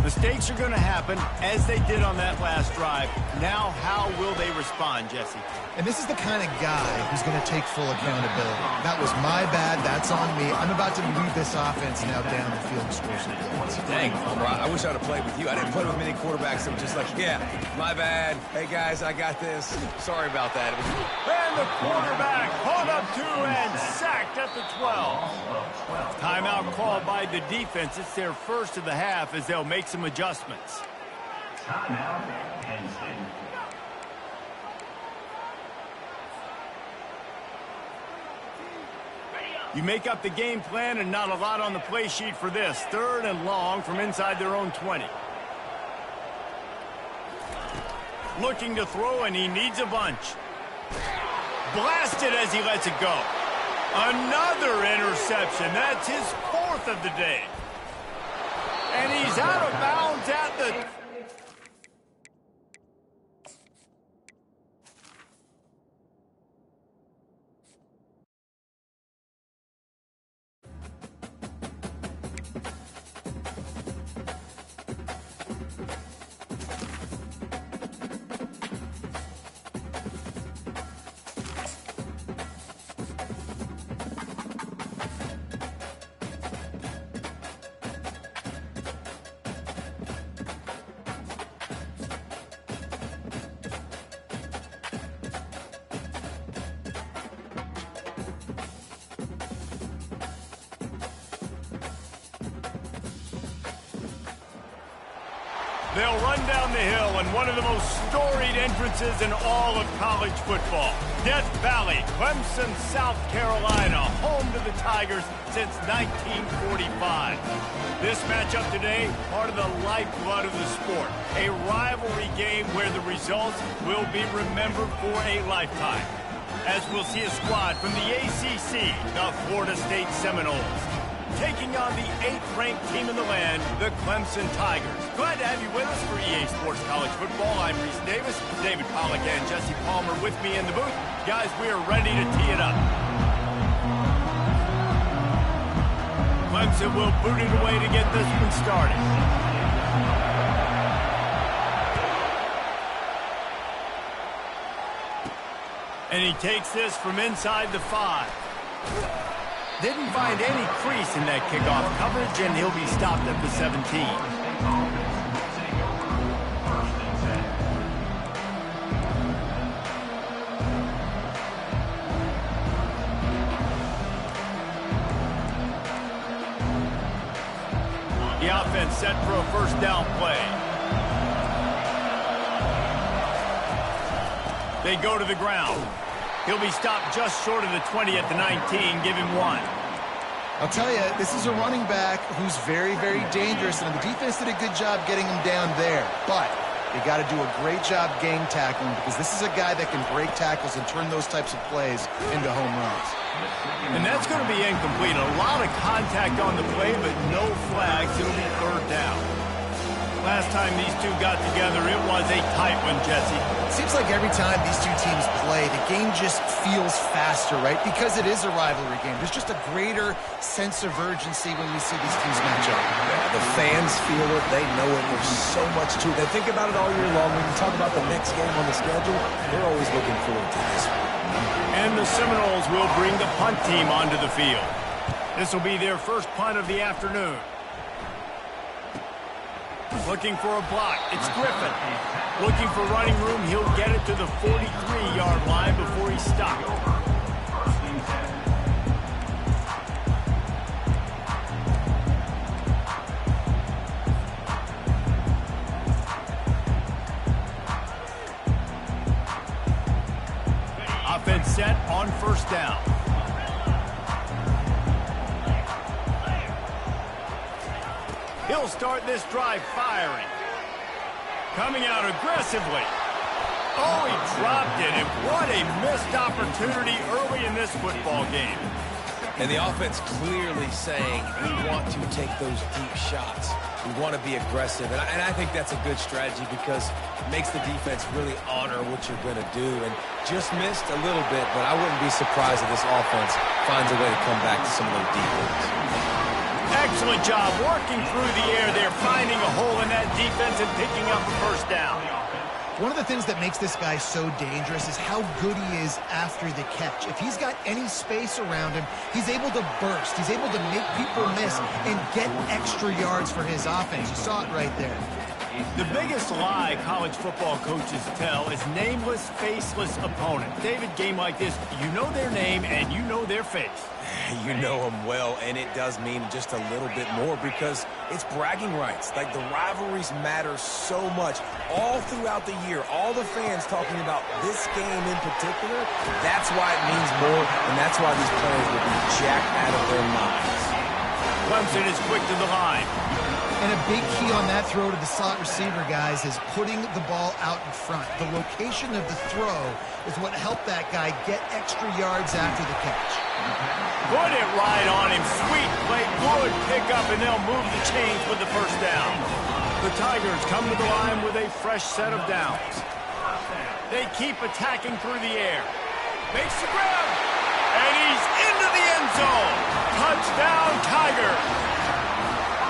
Mistakes are going to happen, as they did on that last drive. Now, how will they respond, Jesse? And this is the kind of guy who's going to take full accountability. That was my bad. That's on me. I'm about to lead this offense now down the field and score some points. Dang, bro, I wish I would have played with you. I didn't play with many quarterbacks that were just like, yeah, my bad. Hey, guys, I got this. Sorry about that. And the quarterback caught up to and sacked at the 12. Timeout called by the defense. It's their first of the half as they'll make some adjustments. Timeout, Penn State. You make up the game plan and not a lot on the play sheet for this. 3rd and long from inside their own 20. Looking to throw, and he needs a bunch. Blasted as he lets it go. Another interception. That's his 4th of the day. And he's out of bounds at the... They'll run down the hill in one of the most storied entrances in all of college football. Death Valley, Clemson, South Carolina, home to the Tigers since 1945. This matchup today, part of the lifeblood of the sport. A rivalry game where the results will be remembered for a lifetime. As we'll see a squad from the ACC, the Florida State Seminoles, taking on the 8th-ranked team in the land, the Clemson Tigers. Glad to have you with us for EA Sports College Football. I'm Reese Davis, David Pollack and Jesse Palmer with me in the booth. Guys, we are ready to tee it up. Clemson will boot it away to get this one started. And he takes this from inside the 5. Didn't find any crease in that kickoff coverage, and he'll be stopped at the 17. The offense set for a first down play. They go to the ground. He'll be stopped just short of the 20 at the 19. Give him 1. I'll tell you, this is a running back who's very, very dangerous, and the defense did a good job getting him down there. But they got to do a great job gang tackling, because this is a guy that can break tackles and turn those types of plays into home runs. And that's going to be incomplete. A lot of contact on the play, but no flags. It'll be third down. Last time these two got together, it was a tight one, Jesse. It seems like every time these two teams play, the game just feels faster, right? Because it is a rivalry game. There's just a greater sense of urgency when we see these teams match up. Yeah, the fans feel it. They know it. There's so much to it. They think about it all year long. When you talk about the next game on the schedule, they're always looking forward to this one. And the Seminoles will bring the punt team onto the field. This will be their first punt of the afternoon. Looking for a block. It's Griffin. Looking for running room. He'll get it to the 43-yard line before he's stopped. Offense set on first down. He'll start this drive firing. Coming out aggressively. Oh, he dropped it, and what a missed opportunity early in this football game. And the offense clearly saying, we want to take those deep shots. We want to be aggressive. And I think that's a good strategy because it makes the defense really honor what you're going to do. And just missed a little bit, but I wouldn't be surprised if this offense finds a way to come back to some of those deep ones. Excellent job working through the air there, finding a hole in that defense and picking up a first down. One of the things that makes this guy so dangerous is how good he is after the catch. If he's got any space around him, he's able to burst. He's able to make people miss and get extra yards for his offense. You saw it right there. The biggest lie college football coaches tell is nameless, faceless opponents. David, game like this, you know their name and you know their face. You know them well, and it does mean just a little bit more because it's bragging rights. Like, the rivalries matter so much all throughout the year. All the fans talking about this game in particular, that's why it means more, and that's why these players will be jacked out of their minds. Clemson is quick to the line. And a big key on that throw to the slot receiver, guys, is putting the ball out in front. The location of the throw is what helped that guy get extra yards after the catch. Put it right on him. Sweet play. Good Good pickup, and they'll move the chains with the first down. The Tigers come to the line with a fresh set of downs. They keep attacking through the air. Makes the grab, and he's into the end zone. Touchdown, Tiger.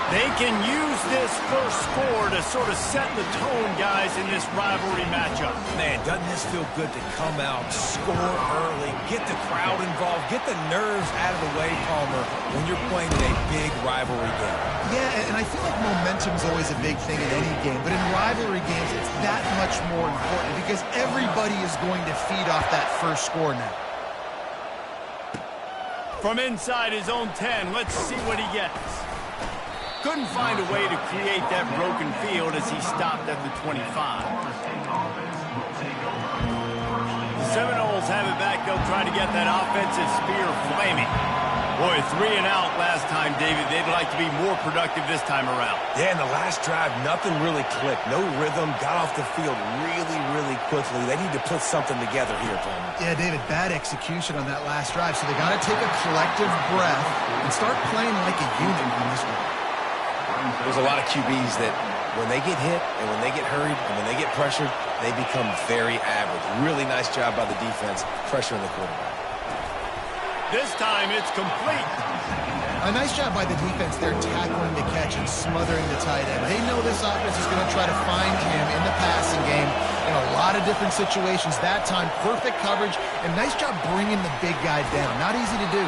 They can use this first score to sort of set the tone, guys, in this rivalry matchup. Man, doesn't this feel good to come out, score early, get the crowd involved, get the nerves out of the way, Palmer, when you're playing in a big rivalry game. Yeah, and I feel like momentum is always a big thing in any game, but in rivalry games, it's that much more important because everybody is going to feed off that first score now. From inside his own 10, let's see what he gets. Couldn't find a way to create that broken field as he stopped at the 25. The Seminoles have it back. They'll try to get that offensive spear flaming. Boy, 3 and out last time, David. They'd like to be more productive this time around. Yeah, in the last drive, nothing really clicked. No rhythm, got off the field really, really quickly. They need to put something together here, Palmer. Yeah, David, bad execution on that last drive, so they got to take a collective breath and start playing like a unit on this one. There's a lot of QBs that when they get hit and when they get hurried and when they get pressured, they become very average. Really nice job by the defense, pressuring the quarterback. This time it's complete. A nice job by the defense there tackling the catch and smothering the tight end. They know this offense is going to try to find him in the passing game in a lot of different situations. That time, perfect coverage and nice job bringing the big guy down. Not easy to do.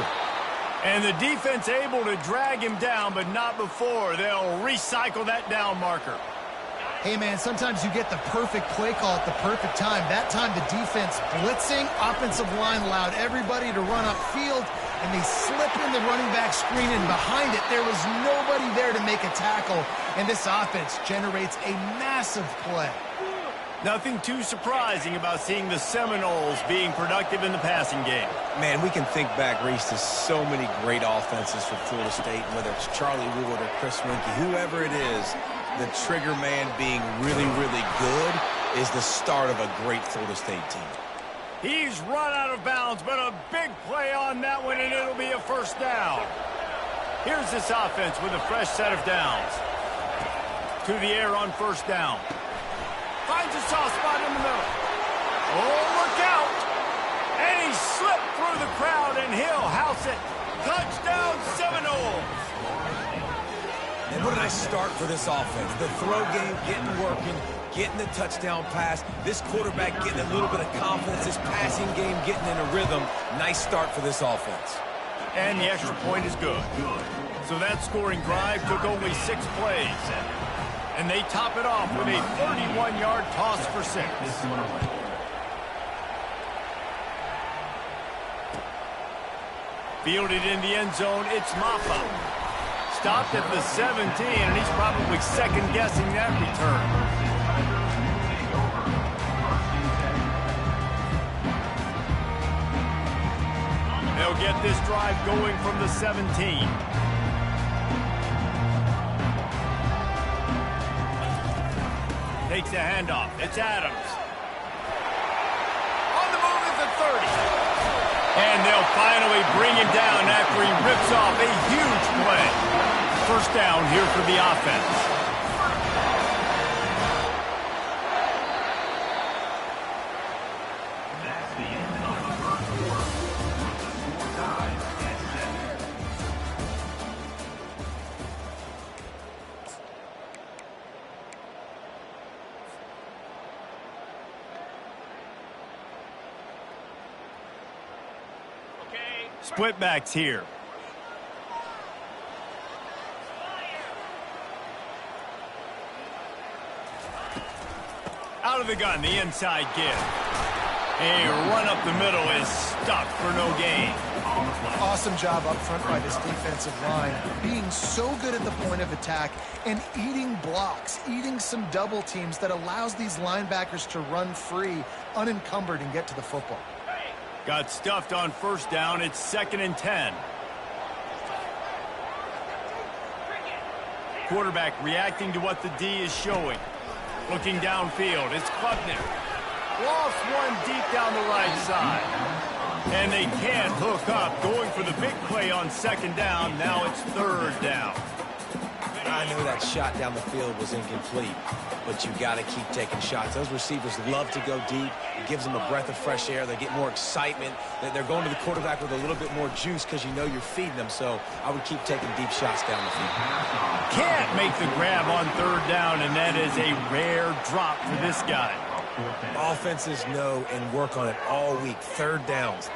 And the defense able to drag him down, but not before. They'll recycle that down marker. Hey, man, sometimes you get the perfect play call at the perfect time. That time, the defense blitzing, offensive line allowed everybody to run upfield, and they slip in the running back screen, and behind it, there was nobody there to make a tackle, and this offense generates a massive play. Nothing too surprising about seeing the Seminoles being productive in the passing game. Man, we can think back, Reese, to so many great offenses for Florida State, whether it's Charlie Ward or Chris Winkie, whoever it is, the trigger man being really, really good is the start of a great Florida State team. He's run out of bounds, but a big play on that one, and it'll be a first down. Here's this offense with a fresh set of downs. To the air on first down. Finds a soft spot in the middle. Oh, look out! And he slipped through the crowd, and he'll house it. Touchdown, Seminoles! And what a nice start for this offense. The throw game getting working, getting the touchdown pass. This quarterback getting a little bit of confidence. This passing game getting in a rhythm. Nice start for this offense. And the extra point is good. So that scoring drive took only 6 plays. And they top it off with a 31-yard toss for 6. Fielded in the end zone, it's Maffa. Stopped at the 17, and he's probably second-guessing that return. They'll get this drive going from the 17. Takes a handoff. It's Adams. On the move is the 30. And they'll finally bring him down after he rips off a huge play. First down here for the offense. That's the end of the first quarter. Score tied at 7. Splitbacks here. Out of the gun, the inside give. A run up the middle is stuck for no gain. Awesome job up front by this defensive line, being so good at the point of attack and eating blocks, eating some double teams that allows these linebackers to run free, unencumbered, and get to the football. Got stuffed on first down. It's 2nd and 10. Quarterback reacting to what the D is showing. Looking downfield. It's Klubnik. Lost one deep down the right side. And they can't hook up. Going for the big play on second down. Now it's third down. I know that shot down the field was incomplete, but you got to keep taking shots. Those receivers love to go deep. It gives them a breath of fresh air. They get more excitement. They're going to the quarterback with a little bit more juice because you know you're feeding them. So I would keep taking deep shots down the field. Can't make the grab on third down, and that is a rare drop for this guy. Offenses know and work on it all week. Third downs,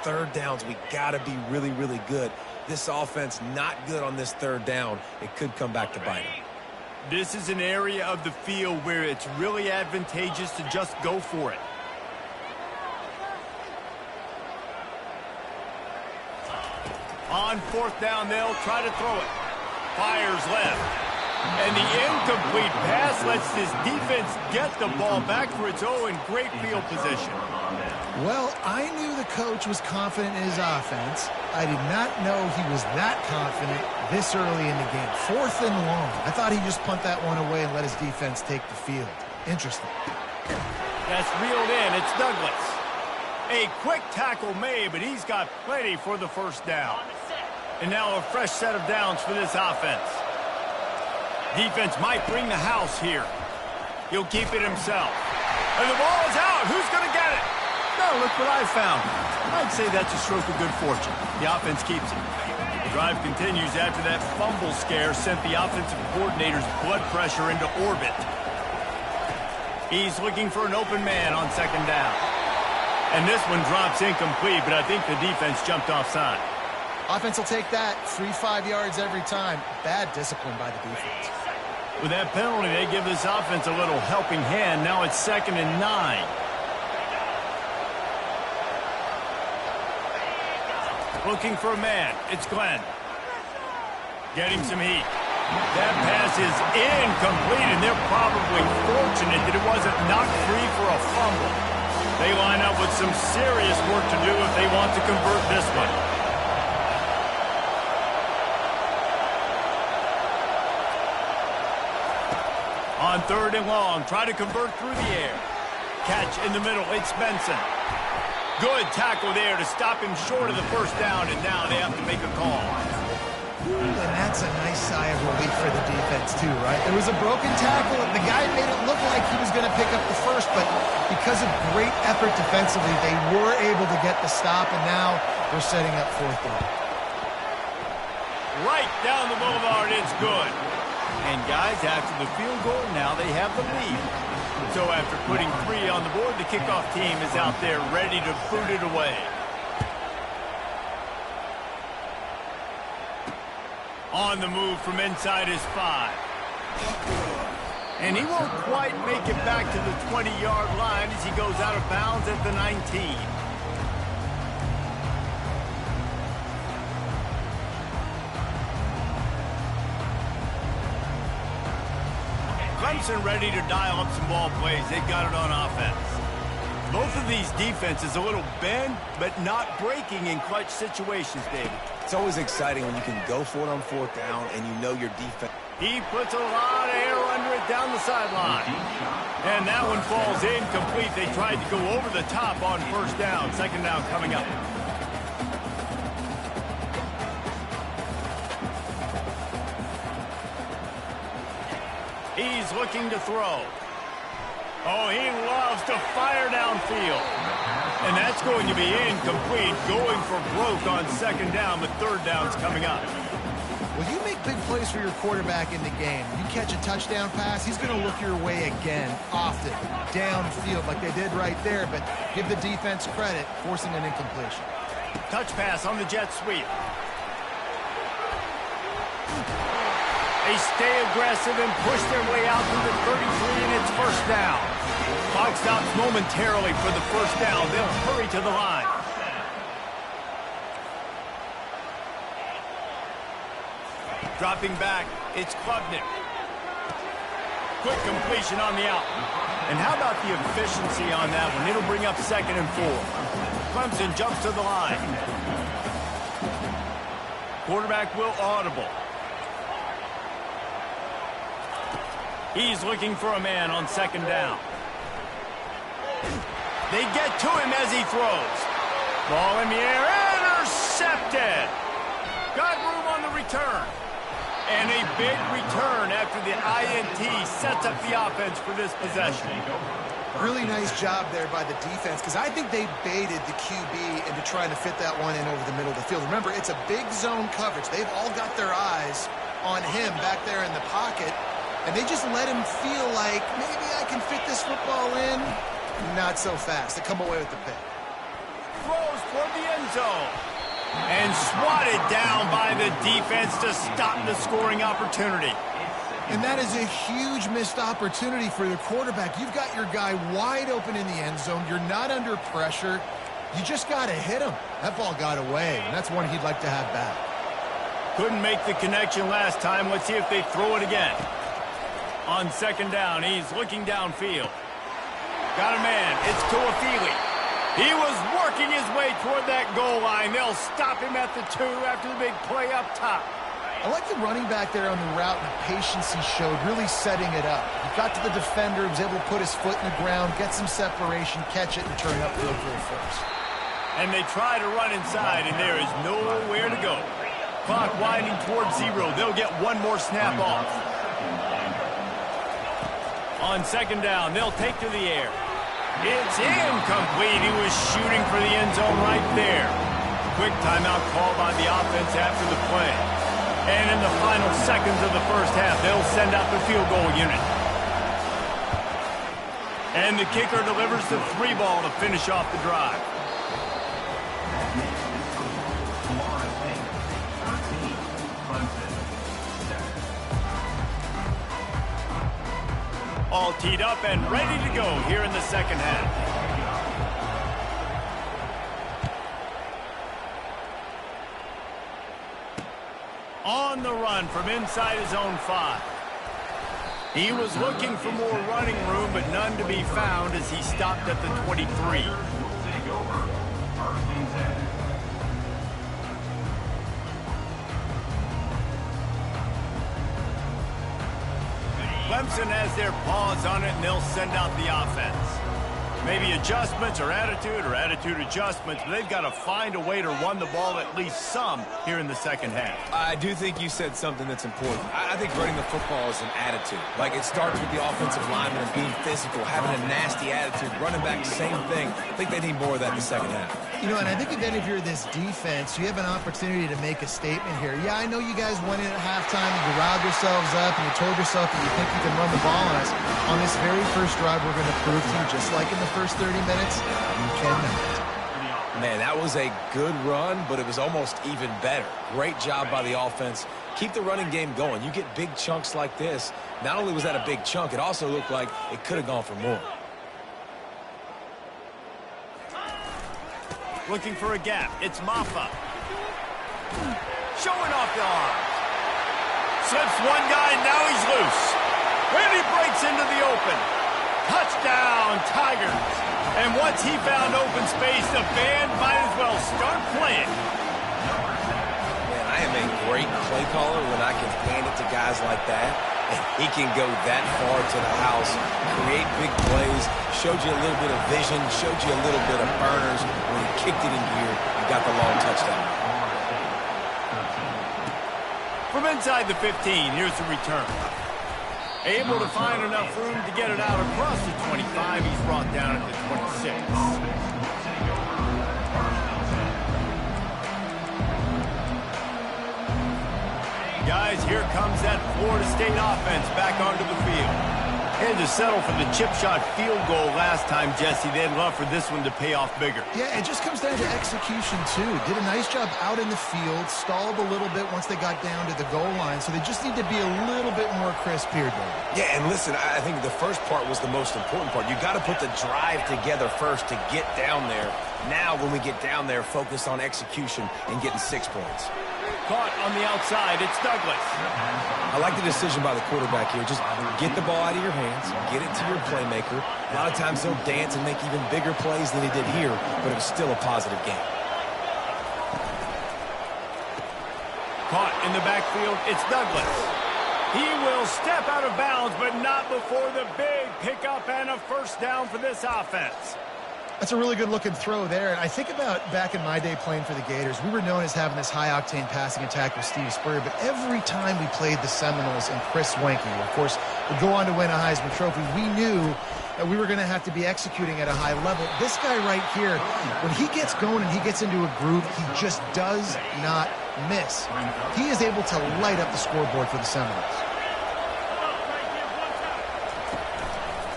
we got to be really, really good. This offense not good on this third down. It could come back to bite them. This is an area of the field where it's really advantageous to just go for it. On fourth down, they'll try to throw it. Fires left. And the incomplete pass lets this defense get the ball back for its own great field position. Well, I knew the coach was confident in his offense. I did not know he was that confident this early in the game. Fourth and long. I thought he'd just punt that one away and let his defense take the field. Interesting. That's reeled in. It's Douglas. A quick tackle made, but he's got plenty for the first down. And now a fresh set of downs for this offense. Defense might bring the house here. He'll keep it himself. And the ball is out. Who's going to get it? No, look what I found. I'd say that's a stroke of good fortune. The offense keeps it. The drive continues after that fumble scare sent the offensive coordinator's blood pressure into orbit. He's looking for an open man on second down. And this one drops incomplete, but I think the defense jumped offside. Offense will take that. 3-5 yards every time. Bad discipline by the defense. With that penalty, they give this offense a little helping hand. Now it's 2nd and 9. Looking for a man. It's Glenn. Getting some heat. That pass is incomplete, and they're probably fortunate that it wasn't knocked free for a fumble. They line up with some serious work to do if they want to convert this one. On third and long, try to convert through the air. Catch in the middle, it's Benson. Good tackle there to stop him short of the first down, and now they have to make a call. And that's a nice sigh of relief for the defense, too, right? There was a broken tackle, and the guy made it look like he was going to pick up the first, but because of great effort defensively, they were able to get the stop, and now they're setting up fourth down. Right down the boulevard, it's good. And guys, after the field goal, now they have the lead. So after putting 3 on the board, the kickoff team is out there ready to boot it away. On the move from inside his 5. And he won't quite make it back to the 20-yard line as he goes out of bounds at the 19. Clemson ready to dial up some ball plays. They got it on offense. Both of these defenses a little bend, but not breaking in clutch situations, David. It's always exciting when you can go for it on fourth down and you know your defense. He puts a lot of air under it down the sideline. And that one falls incomplete. They tried to go over the top on first down. Second down coming up. He's looking to throw. Oh, he loves to fire downfield. And that's going to be incomplete, going for broke on second down, but third down's coming up. Well, you make big plays for your quarterback in the game. You catch a touchdown pass, he's going to look your way again, often, downfield like they did right there, but give the defense credit, forcing an incompletion. Touch pass on the jet sweep. They stay aggressive and push their way out through the 33, and it's first down. Clock stops momentarily for the first down. They'll hurry to the line. Dropping back, it's Klubnik. Quick completion on the out. And how about the efficiency on that one? It'll bring up 2nd and 4. Clemson jumps to the line. Quarterback will audible. He's looking for a man on second down. They get to him as he throws. Ball in the air, intercepted. Got room on the return. And a big return after the INT sets up the offense for this possession. Really nice job there by the defense, because I think they baited the QB into trying to fit that one in over the middle of the field. Remember, it's a big zone coverage. They've all got their eyes on him back there in the pocket, and they just let him feel like, maybe I can fit this football in. Not so fast. They come away with the pick. Throws toward the end zone. And swatted down by the defense to stop the scoring opportunity. And that is a huge missed opportunity for the quarterback. You've got your guy wide open in the end zone. You're not under pressure. You just got to hit him. That ball got away, and that's one he'd like to have back. Couldn't make the connection last time. Let's see if they throw it again. On second down, he's looking downfield. Got a man. It's Tuafili. He was working his way toward that goal line. They'll stop him at the 2 after the big play up top. I like the running back there on the route and the patience he showed, really setting it up. He got to the defender, was able to put his foot in the ground, get some separation, catch it, and turn it upfield for a first. And they try to run inside, and there is nowhere to go. Clock winding towards 0. They'll get one more snap off. On second down, they'll take to the air. It's incomplete. He was shooting for the end zone right there. Quick timeout call by the offense after the play. And in the final seconds of the first half, they'll send out the field goal unit. And the kicker delivers the 3 ball to finish off the drive. All teed up and ready to go here in the second half. On the run from inside his own 5. He was looking for more running room, but none to be found as he stopped at the 23. Clemson has their paws on it, and they'll send out the offense. Maybe adjustments or attitude adjustments, but they've got to find a way to run the ball at least some here in the second half. I do think you said something that's important. I think running the football is an attitude. Like, it starts with the offensive lineman being physical, having a nasty attitude, running back, same thing. I think they need more of that in the second half. You know, and I think again, if you're this defense, you have an opportunity to make a statement here. Yeah, I know you guys went in at halftime and you riled yourselves up and you told yourself that you think you can run the ball on us. On this very first drive, we're going to prove to you, just like in the first 30 minutes, you cannot. Man, that was a good run, but it was almost even better. Great job by the offense. Keep the running game going. You get big chunks like this. Not only was that a big chunk, it also looked like it could have gone for more. Looking for a gap. It's Maffa. Showing off the arm. Slips one guy, now he's loose. And he breaks into the open. Touchdown, Tigers. And once he found open space, the band might as well start playing. Man, I am a great play caller when I can hand it to guys like that. And he can go that far to the house, create big plays, showed you a little bit of vision, showed you a little bit of burners. When he kicked it in gear, he got the long touchdown. From inside the 15, here's the return. Able to find enough room to get it out across the 25. He's brought down at the 26. Guys, here comes that Florida State offense back onto the field. Had to settle for the chip shot field goal last time, Jesse. They'd love for this one to pay off bigger. Yeah, it just comes down to execution, too. Did a nice job out in the field, stalled a little bit once they got down to the goal line, so they just need to be a little bit more crisp here, David. Yeah, and listen, I think the first part was the most important part. You got to put the drive together first to get down there. Now, when we get down there, focus on execution and getting 6 points. Caught on the outside, it's Douglas. I like the decision by the quarterback here. Just get the ball out of your hands, get it to your playmaker. A lot of times they'll dance and make even bigger plays than he did here, but it was still a positive game. Caught in the backfield, it's Douglas. He will step out of bounds, but not before the big pickup and a first down for this offense. That's a really good-looking throw there. And I think about back in my day playing for the Gators, we were known as having this high-octane passing attack with Steve Spurrier, but every time we played the Seminoles and Chris Wenke, of course, would go on to win a Heisman Trophy, we knew that we were going to have to be executing at a high level. This guy right here, when he gets going and he gets into a groove, he just does not miss. He is able to light up the scoreboard for the Seminoles.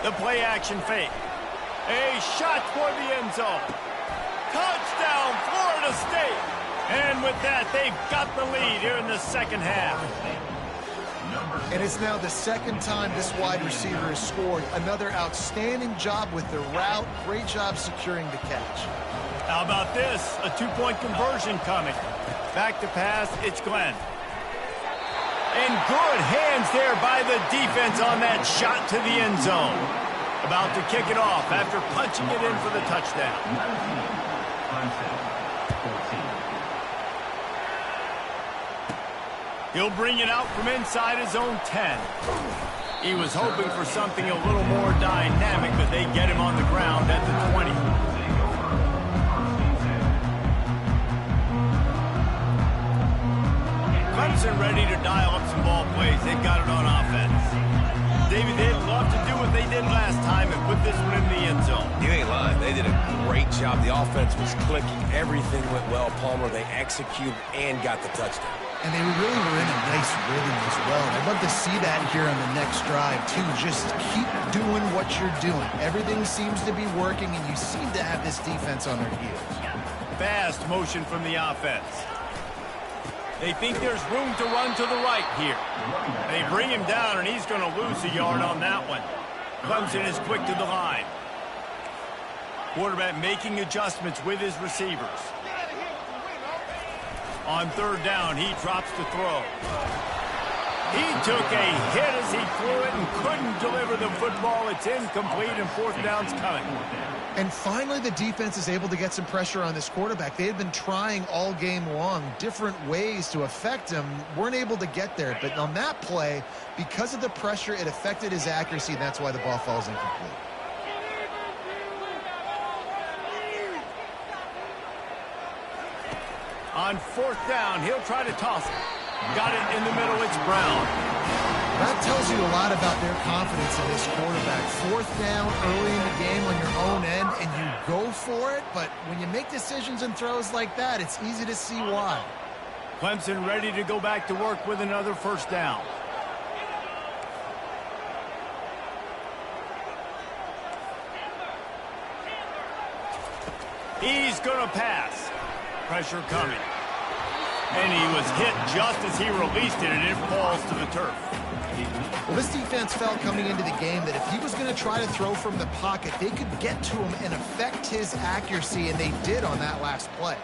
The play action fake. A shot toward the end zone. Touchdown, Florida State. And with that, they've got the lead here in the second half. And it's now the second time this wide receiver has scored. Another outstanding job with the route. Great job securing the catch. How about this? A two-point conversion coming. Back to pass, it's Glenn. And good hands there by the defense on that shot to the end zone. About to kick it off after punching it in for the touchdown. He'll bring it out from inside his own 10. He was hoping for something a little more dynamic, but they get him on the ground at the 20. Clemson ready to dial up some ball plays. They've got it on offense. David, they'd love to do what they did last time and put this one in the end zone. You ain't lying. They did a great job. The offense was clicking. Everything went well, Palmer. They executed and got the touchdown. And they really were in a nice rhythm as well. I'd love to see that here on the next drive, too. Just keep doing what you're doing. Everything seems to be working, and you seem to have this defense on their heels. Fast motion from the offense. They think there's room to run to the right here. They bring him down, and he's going to lose a yard on that one. Clemson is quick to the line. Quarterback making adjustments with his receivers. On third down, he drops the throw. He took a hit as he threw it and couldn't deliver the football. It's incomplete, and fourth down's coming. And finally, the defense is able to get some pressure on this quarterback. They had been trying all game long different ways to affect him, weren't able to get there. But on that play, because of the pressure, it affected his accuracy, and that's why the ball falls incomplete. On fourth down, he'll try to toss it. Got it in the middle, it's Brown. That tells you a lot about their confidence in this quarterback. Fourth down early in the game on your own end, and you go for it. But when you make decisions and throws like that, it's easy to see why. Clemson ready to go back to work with another first down. He's going to pass. Pressure coming. And he was hit just as he released it, and it falls to the turf. Well, this defense felt coming into the game that if he was going to try to throw from the pocket, they could get to him and affect his accuracy, and they did on that last play.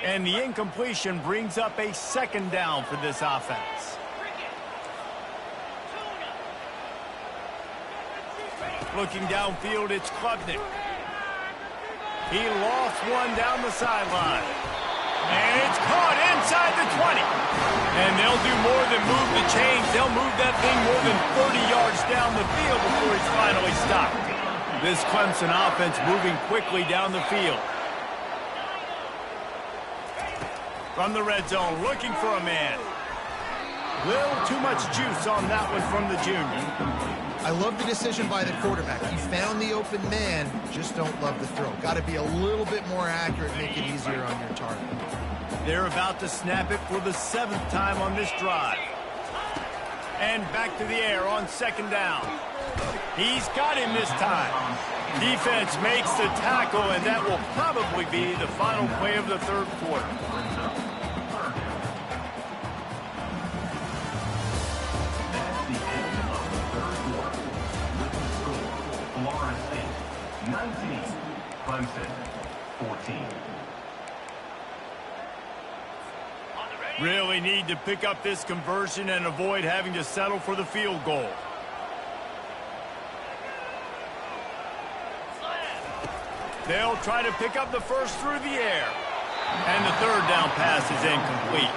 And the incompletion brings up a second down for this offense. Looking downfield, it's Klubnik. He lost one down the sideline. And it's caught inside the 20. And they'll do more than move the chains. They'll move that thing more than 30 yards down the field before he's finally stopped. This Clemson offense moving quickly down the field. From the red zone, looking for a man. Little too much juice on that one from the junior. I love the decision by the quarterback. He found the open man, just don't love the throw. Got to be a little bit more accurate, make it easier on your target. They're about to snap it for the 7th time on this drive. And back to the air on second down. He's got him this time. Defense makes the tackle, and that will probably be the final play of the third quarter. Florida State 19, Clemson 14. Really need to pick up this conversion and avoid having to settle for the field goal. They'll try to pick up the first through the air. And the third down pass is incomplete.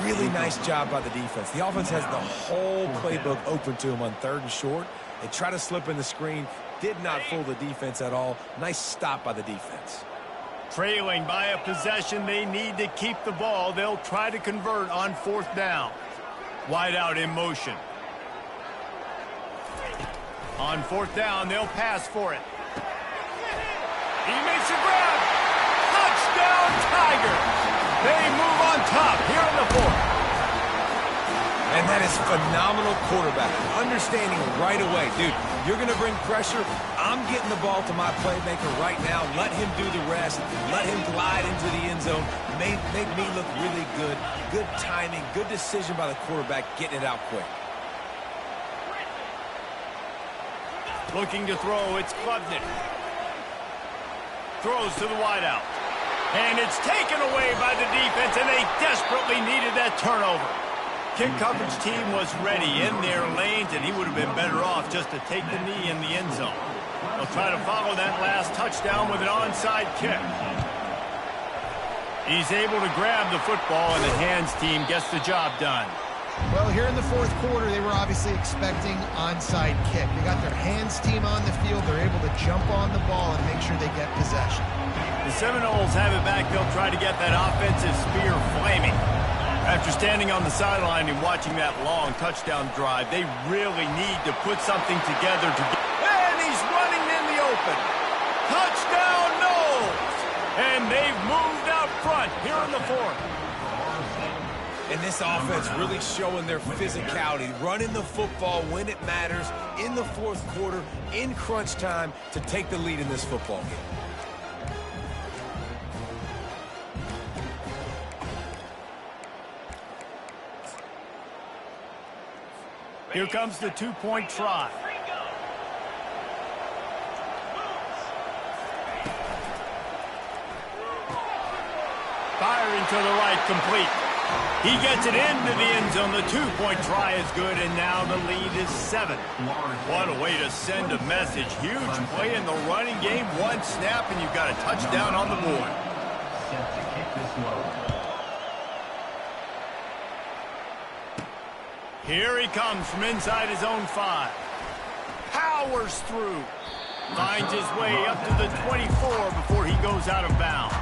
Really nice job by the defense. The offense has the whole playbook open to them on 3rd and short. They try to slip in the screen. Did not fool the defense at all. Nice stop by the defense. Trailing by a possession, they need to keep the ball. They'll try to convert on 4th down. Wide out in motion. On 4th down, they'll pass for it. He makes a grab. Touchdown, Tigers. They move on top here in the 4th. And that is phenomenal quarterback. Understanding right away, dude, you're going to bring pressure. I'm getting the ball to my playmaker right now. Let him do the rest. Let him glide into the end zone. Make me look really good. Good timing. Good decision by the quarterback, getting it out quick. Looking to throw, it's Klubnik. Throws to the wideout. And it's taken away by the defense, and they desperately needed that turnover. Kick coverage team was ready in their lanes, and he would have been better off just to take the knee in the end zone. They'll try to follow that last touchdown with an onside kick. He's able to grab the football, and the hands team gets the job done. Well, here in the 4th quarter, they were obviously expecting onside kick. They got their hands team on the field. They're able to jump on the ball and make sure they get possession. The Seminoles have it back. They'll try to get that offensive spear flaming. After standing on the sideline and watching that long touchdown drive, they really need to put something together to get... And he's running in the open. Touchdown, Noles! And they've moved out front here in the 4th. And this offense really showing their physicality, running the football when it matters, in the 4th quarter, in crunch time, to take the lead in this football game. Here comes the 2-point try. Firing to the right, complete. He gets it into the end zone. The 2-point try is good, and now the lead is 7. What a way to send a message. Huge play in the running game. One snap, and you've got a touchdown on the board. Set to kick this one. Here he comes from inside his own 5. Powers through. Finds his way up to the 24 before he goes out of bounds.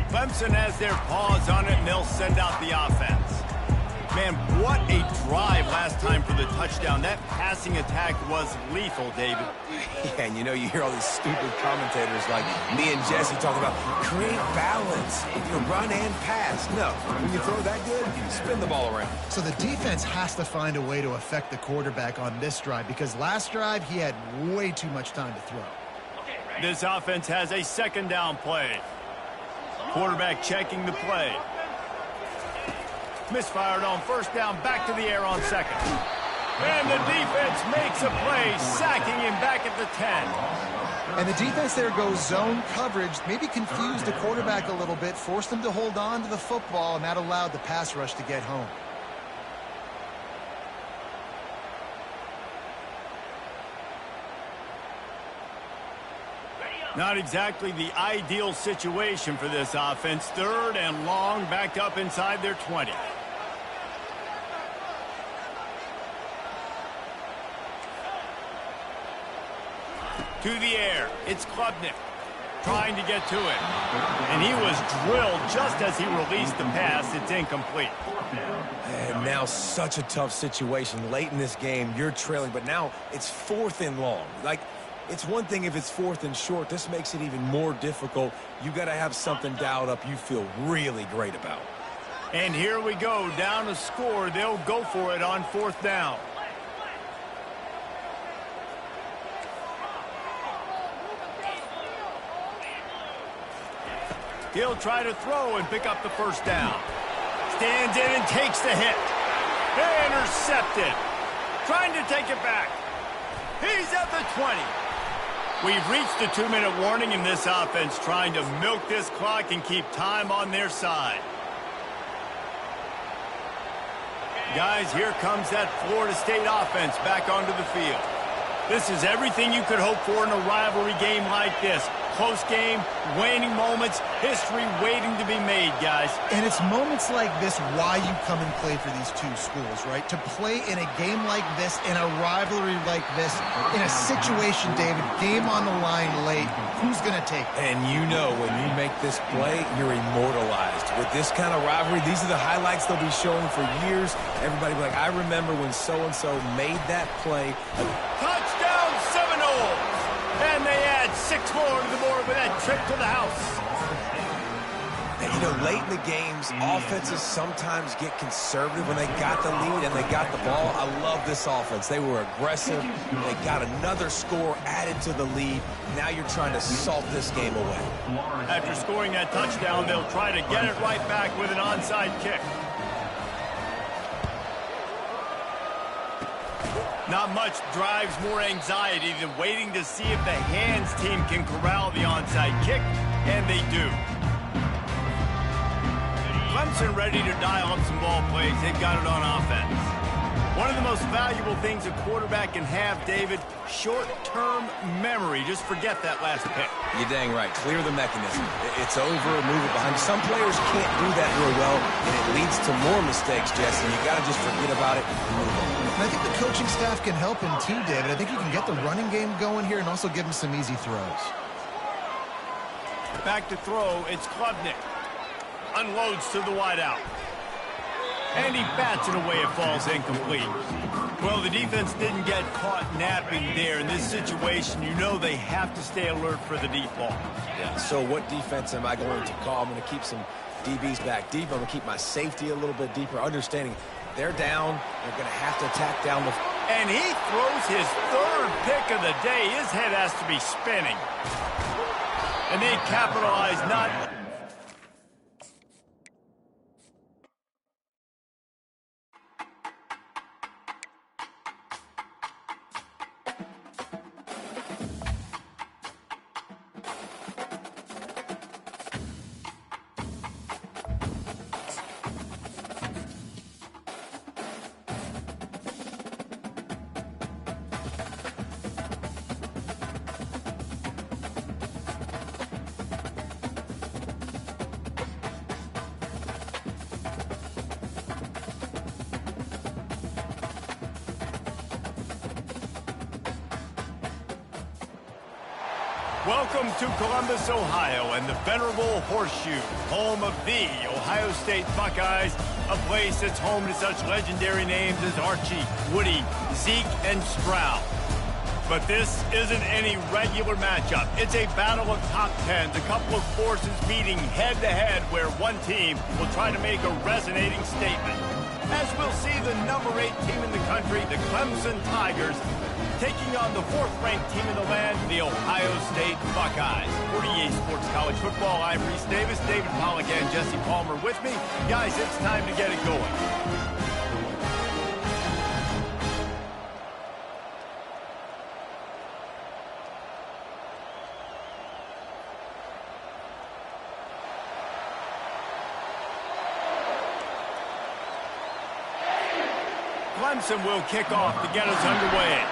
Clemson has their paws on it, and they'll send out the offense. Man, what a drive last time for the touchdown. That passing attack was lethal, David. Yeah, and you know, you hear all these stupid commentators like me and Jesse talk about create balance, run and pass. No, when you throw that good, you spin the ball around. So the defense has to find a way to affect the quarterback on this drive, because last drive he had way too much time to throw. This offense has a 2nd down play. Quarterback checking the play. Misfired on 1st down, back to the air on 2nd. And the defense makes a play, sacking him back at the 10. And the defense there goes zone coverage, maybe confused the quarterback a little bit, forced him to hold on to the football, and that allowed the pass rush to get home. Not exactly the ideal situation for this offense. 3rd and long, backed up inside their 20. To the air, it's Klubnik trying to get to it. And he was drilled just as he released the pass. It's incomplete. And now such a tough situation. Late in this game, you're trailing, but now it's 4th and long. Like, it's one thing if it's 4th and short. This makes it even more difficult. You got to have something dialed up you feel really great about. And here we go, down a score. They'll go for it on 4th down. He'll try to throw and pick up the 1st down. Stands in and takes the hit. Intercepted. Trying to take it back. He's at the 20. We've reached the 2-minute warning in this offense, trying to milk this clock and keep time on their side. Guys, here comes that Florida State offense back onto the field. This is everything you could hope for in a rivalry game like this. Close game, waning moments, history waiting to be made, guys. And it's moments like this why you come and play for these two schools, right? To play in a game like this, in a rivalry like this, in a situation, David, game on the line late, who's going to take it? And you know when you make this play, you're immortalized. With this kind of rivalry, these are the highlights they'll be showing for years. Everybody will be like, I remember when so-and-so made that play. Touchdown Seminoles! And they add 6 more to the board with that trip to the house. And, you know, late in the games, offenses sometimes get conservative when they got the lead and they got the ball. I love this offense. They were aggressive. They got another score added to the lead. Now you're trying to salt this game away. After scoring that touchdown, they'll try to get it right back with an onside kick. Not much drives more anxiety than waiting to see if the hands team can corral the onside kick, and they do. Clemson ready to dial up some ball plays. They've got it on offense. One of the most valuable things a quarterback can have, David, short-term memory. Just forget that last pick. You're dang right. Clear the mechanism. It's over, move it behind. Some players can't do that real well, and it leads to more mistakes, Jesse. You got to just forget about it and move on. And I think the coaching staff can help him too, David. I think you can get the running game going here and also give him some easy throws. Back to throw, it's Klubnik. Unloads to the wideout. And he bats it away, it falls incomplete. Well, the defense didn't get caught napping there. In this situation, you know they have to stay alert for the deep ball. Yeah, so what defense am I going to call? I'm going to keep some DBs back deep. I'm going to keep my safety a little bit deeper, understanding they're down. They're going to have to attack down the... And he throws his 3rd pick of the day. His head has to be spinning. And they capitalize not... Welcome to Columbus, Ohio, and the venerable Horseshoe, home of the Ohio State Buckeyes, a place that's home to such legendary names as Archie, Woody, Zeke, and Stroud. But this isn't any regular matchup. It's a battle of top tens, a couple of forces meeting head-to-head where one team will try to make a resonating statement. As we'll see the number 8 team in the country, the Clemson Tigers, taking on the 4th-ranked team in the land, the Ohio State Buckeyes. 48 Sports College Football, I'm Reese Davis, David Pollack, and Jesse Palmer with me. Guys, it's time to get it going. Clemson will kick off to get us underway.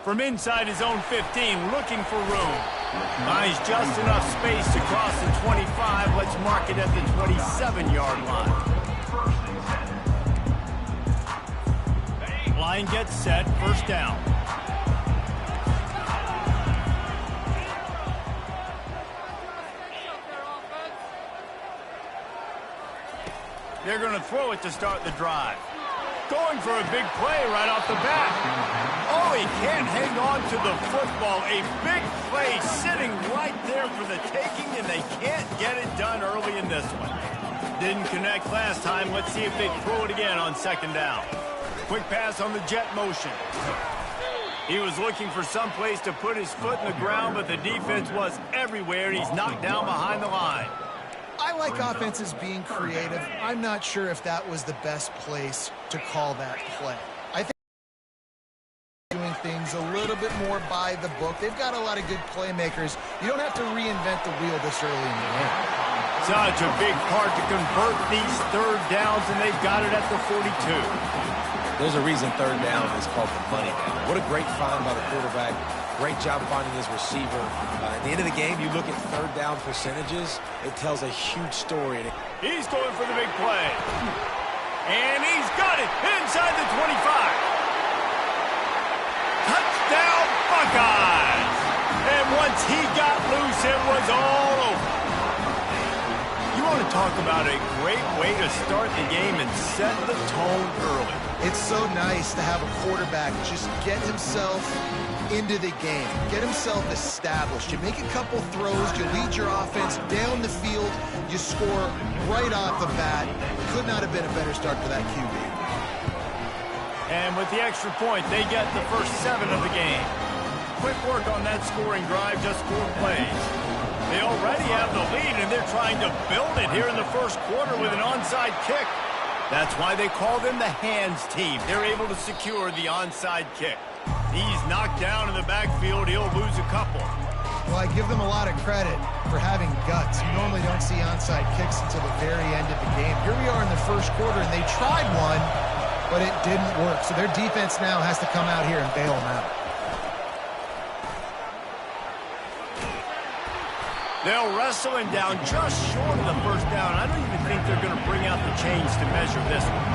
From inside his own 15, looking for room. Finds just enough space to cross the 25. Let's mark it at the 27-yard line. Line gets set, first down. They're going to throw it to start the drive. Going for a big play right off the bat. Oh, he can't hang on to the football. A big play sitting right there for the taking, and they can't get it done early in this one. Didn't connect last time. Let's see if they throw it again on 2nd down. Quick pass on the jet motion. He was looking for some place to put his foot in the ground, but the defense was everywhere, and he's knocked down behind the line. I like offenses being creative. I'm not sure if that was the best place to call that play. I think doing things a little bit more by the book. They've got a lot of good playmakers. You don't have to reinvent the wheel this early in the game. Such a big part to convert these third downs, and they've got it at the 42. There's a reason third down is called the money down. What a great find by the quarterback. Great job finding his receiver. At the end of the game, you look at third down percentages, it tells a huge story. He's going for the big play. And he's got it inside the 25. Touchdown, Buckeyes! And once he got loose, it was all over. You want to talk about a great way to start the game and set the tone early. It's so nice to have a quarterback just get himself into the game, get himself established. You make a couple throws, you lead your offense down the field, you score right off the bat. Could not have been a better start for that QB. And with the extra point, they get the first 7 of the game. Quick work on that scoring drive, just 4 plays. They already have the lead, and they're trying to build it here in the first quarter with an onside kick. That's why they call them the hands team. They're able to secure the onside kick. He's knocked down in the backfield. He'll lose a couple. Well, I give them a lot of credit for having guts. You normally don't see onside kicks until the very end of the game. Here we are in the first quarter, and they tried one, but it didn't work. So their defense now has to come out here and bail them out. They'll wrestle him down just short of the first down. I don't even think they're going to bring out the chains to measure this one.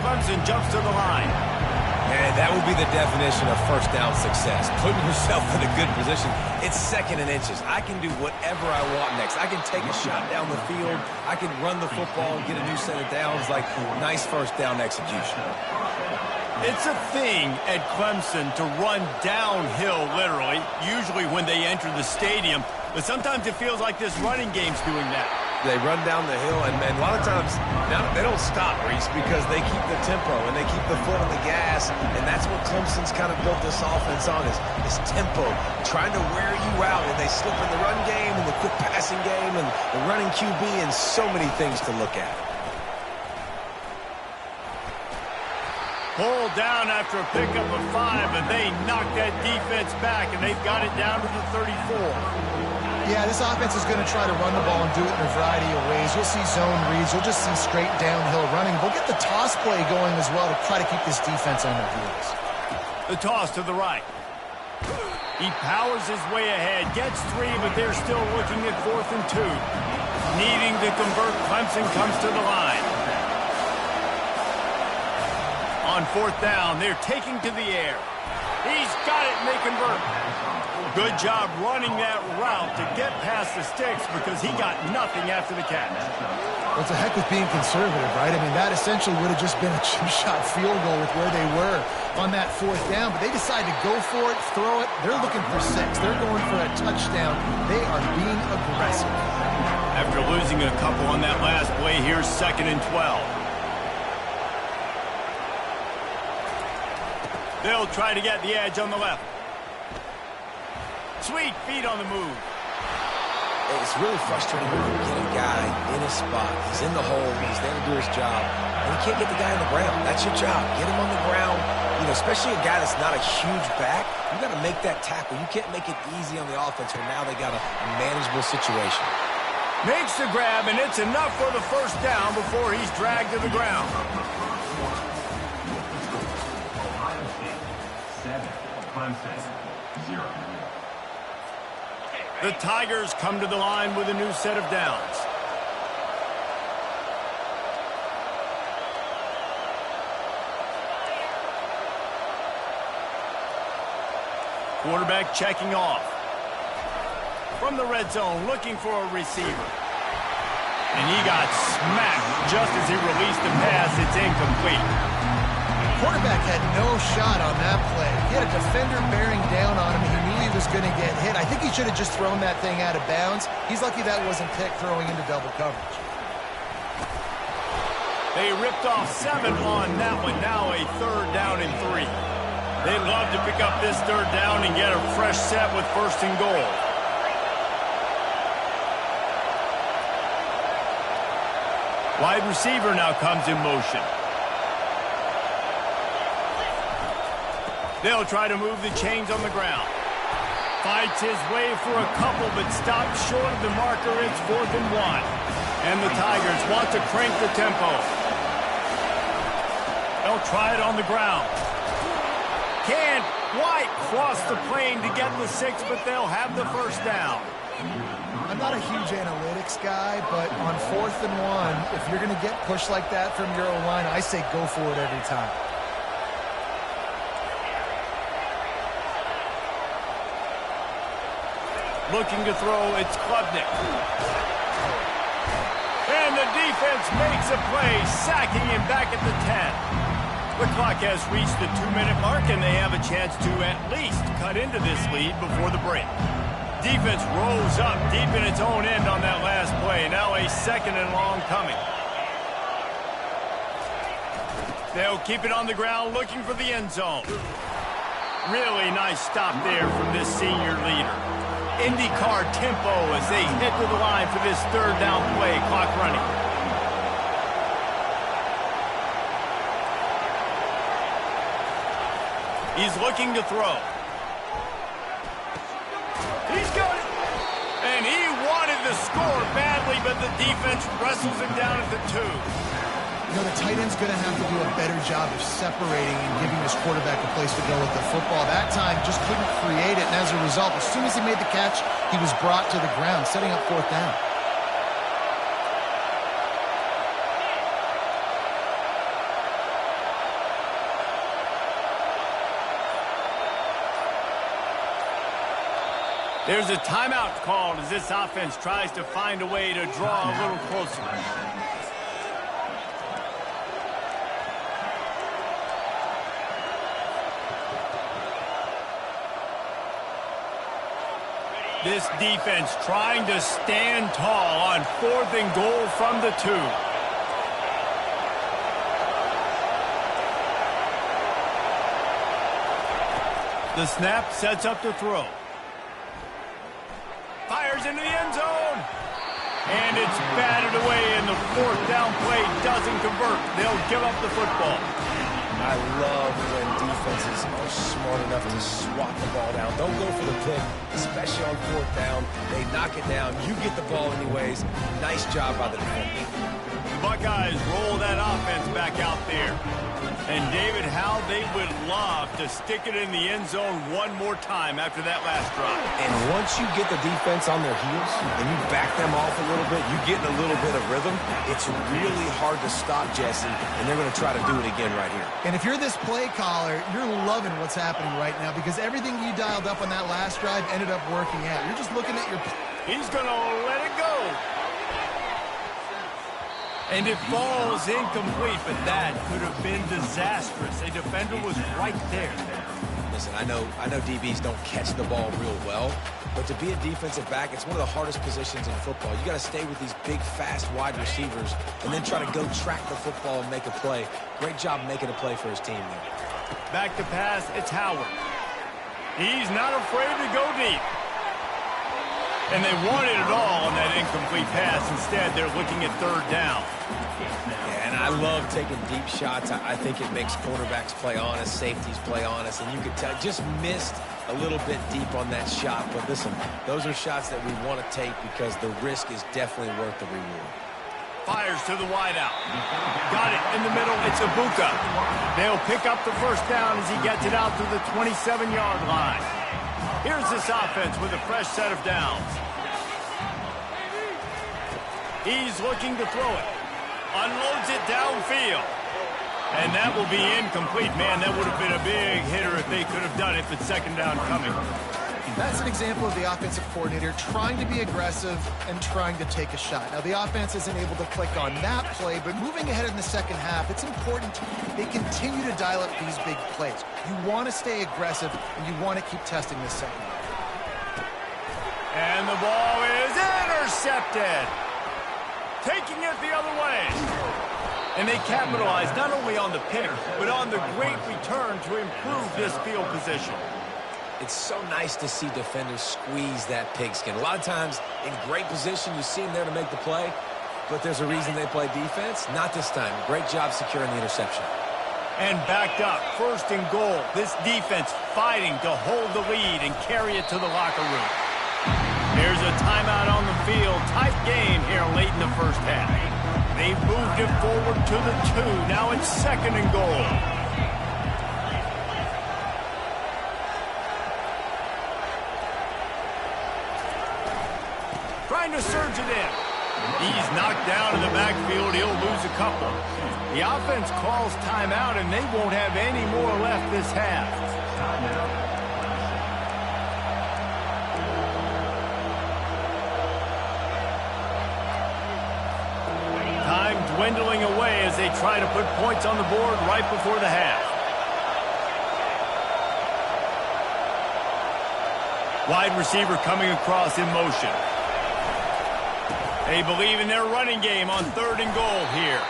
Clemson jumps to the line. And that would be the definition of first down success. Putting yourself in a good position. It's 2nd and inches. I can do whatever I want next. I can take a shot down the field. I can run the football and get a new set of downs. Like, nice first down execution. It's a thing at Clemson to run downhill, literally, usually when they enter the stadium. But sometimes it feels like this running game's doing that. They run down the hill, and a lot of times now they don't stop, Reese, because they keep the tempo and they keep the foot on the gas, and that's what Clemson's kind of built this offense on, is tempo, trying to wear you out, and they slip in the run game and the quick passing game and the running QB and so many things to look at. Pulled down after a pickup of 5, and they knock that defense back, and they've got it down to the 34. Yeah, this offense is going to try to run the ball and do it in a variety of ways. You'll see zone reads. You'll just see straight downhill running. They'll get the toss play going as well to try to keep this defense on their heels. The toss to the right. He powers his way ahead, gets 3, but they're still looking at 4th and 2. Needing to convert, Clemson comes to the line. On 4th down, they're taking to the air. He's got it, and they convert. Good job running that route to get past the sticks because he got nothing after the catch. Well, it's a heck of being conservative, right? I mean, that essentially would have just been a chip-shot field goal with where they were on that 4th down. But they decided to go for it, throw it. They're looking for 6. They're going for a touchdown. They are being aggressive. After losing a couple on that last play, here's 2nd and 12. They'll try to get the edge on the left. Sweet feet on the move. It's really frustrating when you get a guy in a spot. He's in the hole. He's there to do his job. And you can't get the guy on the ground. That's your job. Get him on the ground. You know, especially a guy that's not a huge back. You got to make that tackle. You can't make it easy on the offense when now they got a manageable situation. Makes the grab, and it's enough for the first down before he's dragged to the ground. Ohio State 7, Clemson 0. The Tigers come to the line with a new set of downs. Quarterback checking off. From the red zone, looking for a receiver. And he got smacked just as he released the pass. It's incomplete. Quarterback had no shot on that play. He had a defender bearing down on him. He knew he was going to get hit. I think he should have just thrown that thing out of bounds. He's lucky that wasn't picked throwing into double coverage. They ripped off 7 on that one. Now a 3rd down and 3. They'd love to pick up this 3rd down and get a fresh set with 1st and goal. Wide receiver now comes in motion. They'll try to move the chains on the ground. Fights his way for a couple, but stops short of the marker. It's 4th and 1. And the Tigers want to crank the tempo. They'll try it on the ground. Can't quite cross the plane to get the 6, but they'll have the first down. I'm not a huge analytics guy, but on 4th and 1, if you're going to get pushed like that from your O-line, I say go for it every time. Looking to throw, it's Klubnik. And the defense makes a play, sacking him back at the 10. The clock has reached the 2-minute mark, and they have a chance to at least cut into this lead before the break. Defense rolls up deep in its own end on that last play. Now a 2nd and long coming. They'll keep it on the ground, looking for the end zone. Really nice stop there from this senior leader. IndyCar tempo as they head to the line for this 3rd down play. Clock running. He's looking to throw. He's got it. And he wanted the score badly, but the defense wrestles him down at the 2. You know, the tight end's going to have to do a better job of separating and giving his quarterback a place to go with the football. That time just couldn't create it, and as a result, as soon as he made the catch, he was brought to the ground, setting up 4th down. There's a timeout called as this offense tries to find a way to draw a little closer. This defense trying to stand tall on 4th and goal from the 2. The snap sets up the throw. Fires into the end zone. And it's batted away, and the 4th down play doesn't convert. They'll give up the football. I love when defenses are smart enough to swat the ball down. Don't go for the pick, especially on 4th down. They knock it down. You get the ball anyways. Nice job by the defense. The Buckeyes roll that offense back out there. And David, how they would love to stick it in the end zone one more time after that last drive. And once you get the defense on their heels and you back them off a little bit, you get in a little bit of rhythm, it's really hard to stop, Jesse, and they're going to try to do it again right here. And if you're this play caller, you're loving what's happening right now because everything you dialed up on that last drive ended up working out. You're just looking at your... He's going to let it go. And it falls incomplete, but that could have been disastrous. A defender was right there. Listen, I know DBs don't catch the ball real well, but to be a defensive back, it's one of the hardest positions in football. You got to stay with these big, fast wide receivers and then try to go track the football and make a play. Great job making a play for his team there. Back to pass, it's Howard. He's not afraid to go deep. And they wanted it all on that incomplete pass. Instead, they're looking at 3rd down. Yeah, and I love taking deep shots. I think it makes quarterbacks play honest, safeties play honest, and you could tell just missed a little bit deep on that shot. But listen, those are shots that we want to take because the risk is definitely worth the reward. Fires to the wideout. Got it in the middle. It's Ibuka. They'll pick up the 1st down as he gets it out to the 27-yard line. Here's this offense with a fresh set of downs. He's looking to throw it. Unloads it downfield. And that will be incomplete. Man, that would have been a big hitter if they could have done it, but 2nd down coming. That's an example of the offensive coordinator trying to be aggressive and trying to take a shot. Now, the offense isn't able to click on that play, but moving ahead in the 2nd half, it's important they continue to dial up these big plays. You want to stay aggressive, and you want to keep testing this 2nd half. And the ball is intercepted. Taking it the other way. And they capitalize not only on the pick, but on the great return to improve this field position. It's so nice to see defenders squeeze that pigskin. A lot of times, in great position, you see them there to make the play, but there's a reason they play defense. Not this time. Great job securing the interception. And backed up, 1st and goal. This defense fighting to hold the lead and carry it to the locker room. Here's a timeout on the field. Tight game here late in the first half. They've moved it forward to the 2. Now it's 2nd and goal. Trying to surge it in. He's knocked down in the backfield. He'll lose a couple. The offense calls timeout, and they won't have any more left this half. Time dwindling away as they try to put points on the board right before the half. Wide receiver coming across in motion. They believe in their running game on 3rd and goal here.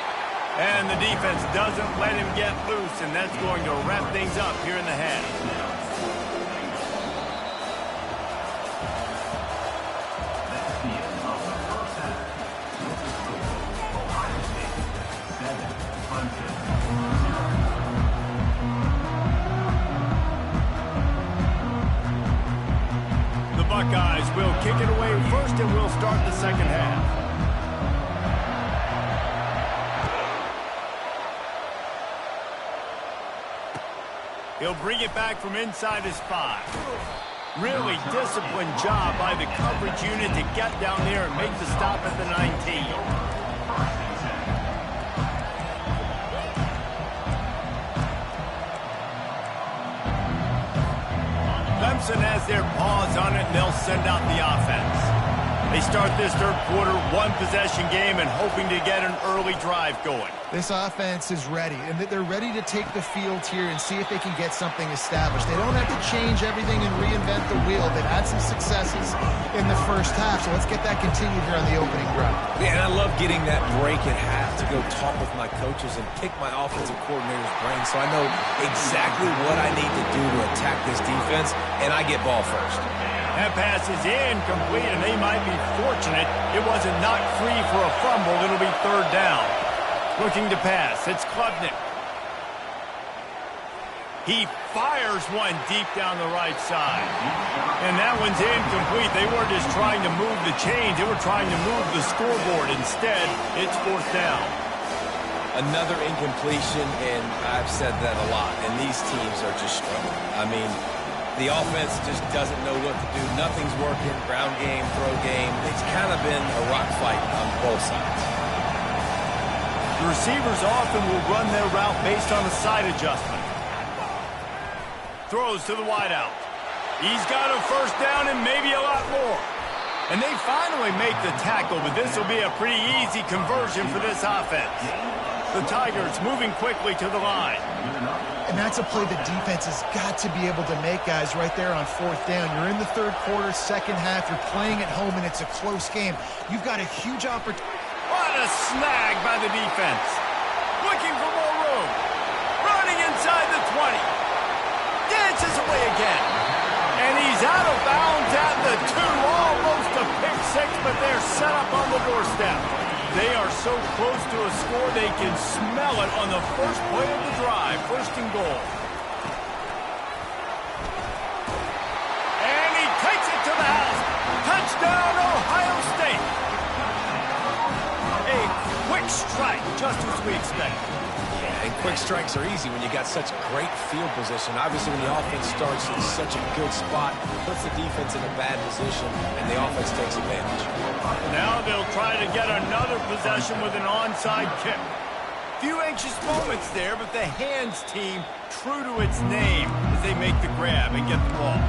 And the defense doesn't let him get loose, and that's going to wrap things up here in the half. That's the end of the first half. With the score, Ohio State 7, Clemson 0. The Buckeyes will kick it away first, and we'll start the second half. He'll bring it back from inside his 5. Really disciplined job by the coverage unit to get down there and make the stop at the 19. Clemson has their paws on it, and they'll send out the offense. They start this third quarter, 1-possession game, and hoping to get an early drive going. This offense is ready, and they're ready to take the field here and see if they can get something established. They don't have to change everything and reinvent the wheel. They've had some successes in the first half, so let's get that continued here on the opening drive. Yeah, and I love getting that break at half to go talk with my coaches and pick my offensive coordinator's brain so I know exactly what I need to do to attack this defense, and I get ball first. That pass is incomplete, and they might be fortunate it wasn't knocked free for a fumble. It'll be 3rd down. Looking to pass. It's Klubnik. He fires one deep down the right side. And that one's incomplete. They weren't just trying to move the chains. They were trying to move the scoreboard. Instead, it's 4th down. Another incompletion, and I've said that a lot, and these teams are just struggling. I mean, the offense just doesn't know what to do. Nothing's working. Ground game, throw game. It's kind of been a rock fight on both sides. The receivers often will run their route based on a side adjustment. Throws to the wideout. He's got a 1st down and maybe a lot more. And they finally make the tackle, but this will be a pretty easy conversion for this offense. The Tigers moving quickly to the line. And that's a play the defense has got to be able to make, guys, right there on 4th down. You're in the 3rd quarter, 2nd half. You're playing at home, and it's a close game. You've got a huge opportunity. What a snag by the defense. Looking for more room. Running inside the 20. Dances away again. And he's out of bounds at the 2. Almost a pick 6, but they're set up on the doorstep. They are so close to a score, they can smell it on the first play of the drive. 1st and goal. And he takes it to the house. Touchdown, Ohio State. A quick strike, just as we expected. Yeah, and quick strikes are easy when you got such great field position. Obviously, when the offense starts in such a good spot, puts the defense in a bad position, and the offense takes advantage. Now they'll try to get another possession with an onside kick. Few anxious moments there, but the hands team true to its name as they make the grab and get the ball.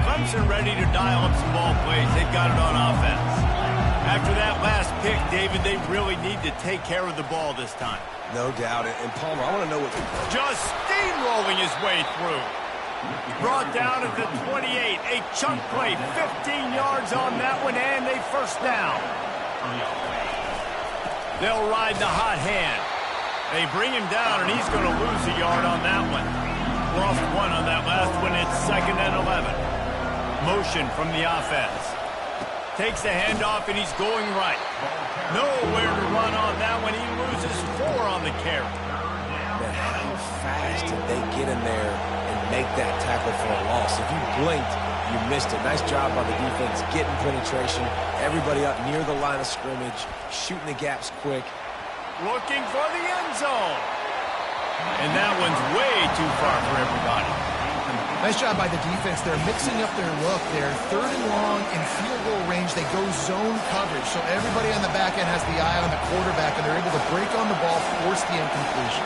Clemson ready to dial up some ball plays. They've got it on offense. After that last pick, David, they really need to take care of the ball this time. No doubt. And Palmer, I want to know what just steamrolling his way through. Brought down at the 28. A chunk play, 15 yards on that one, and a 1st down. They'll ride the hot hand. They bring him down, and he's going to lose a yard on that one. Lost 1 on that last one. It's 2nd and 11. Motion from the offense. Takes the handoff, and he's going right. Nowhere to run on that one. He loses 4 on the carry. man, how fast did they get in there and make that tackle for a loss? If you blinked, you missed it. Nice job by the defense getting penetration. Everybody up near the line of scrimmage, shooting the gaps quick. Looking for the end zone. And that one's way too far for everybody. Nice job by the defense. They're mixing up their look. They're 3rd and long in field goal range. They go zone coverage. So everybody on the back end has the eye on the quarterback, and they're able to break on the ball, force the incompletion.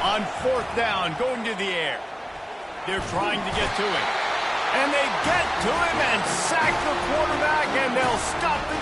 On 4th down, going to the air. They're trying to get to him. And they get to him and sack the quarterback, and they'll stop the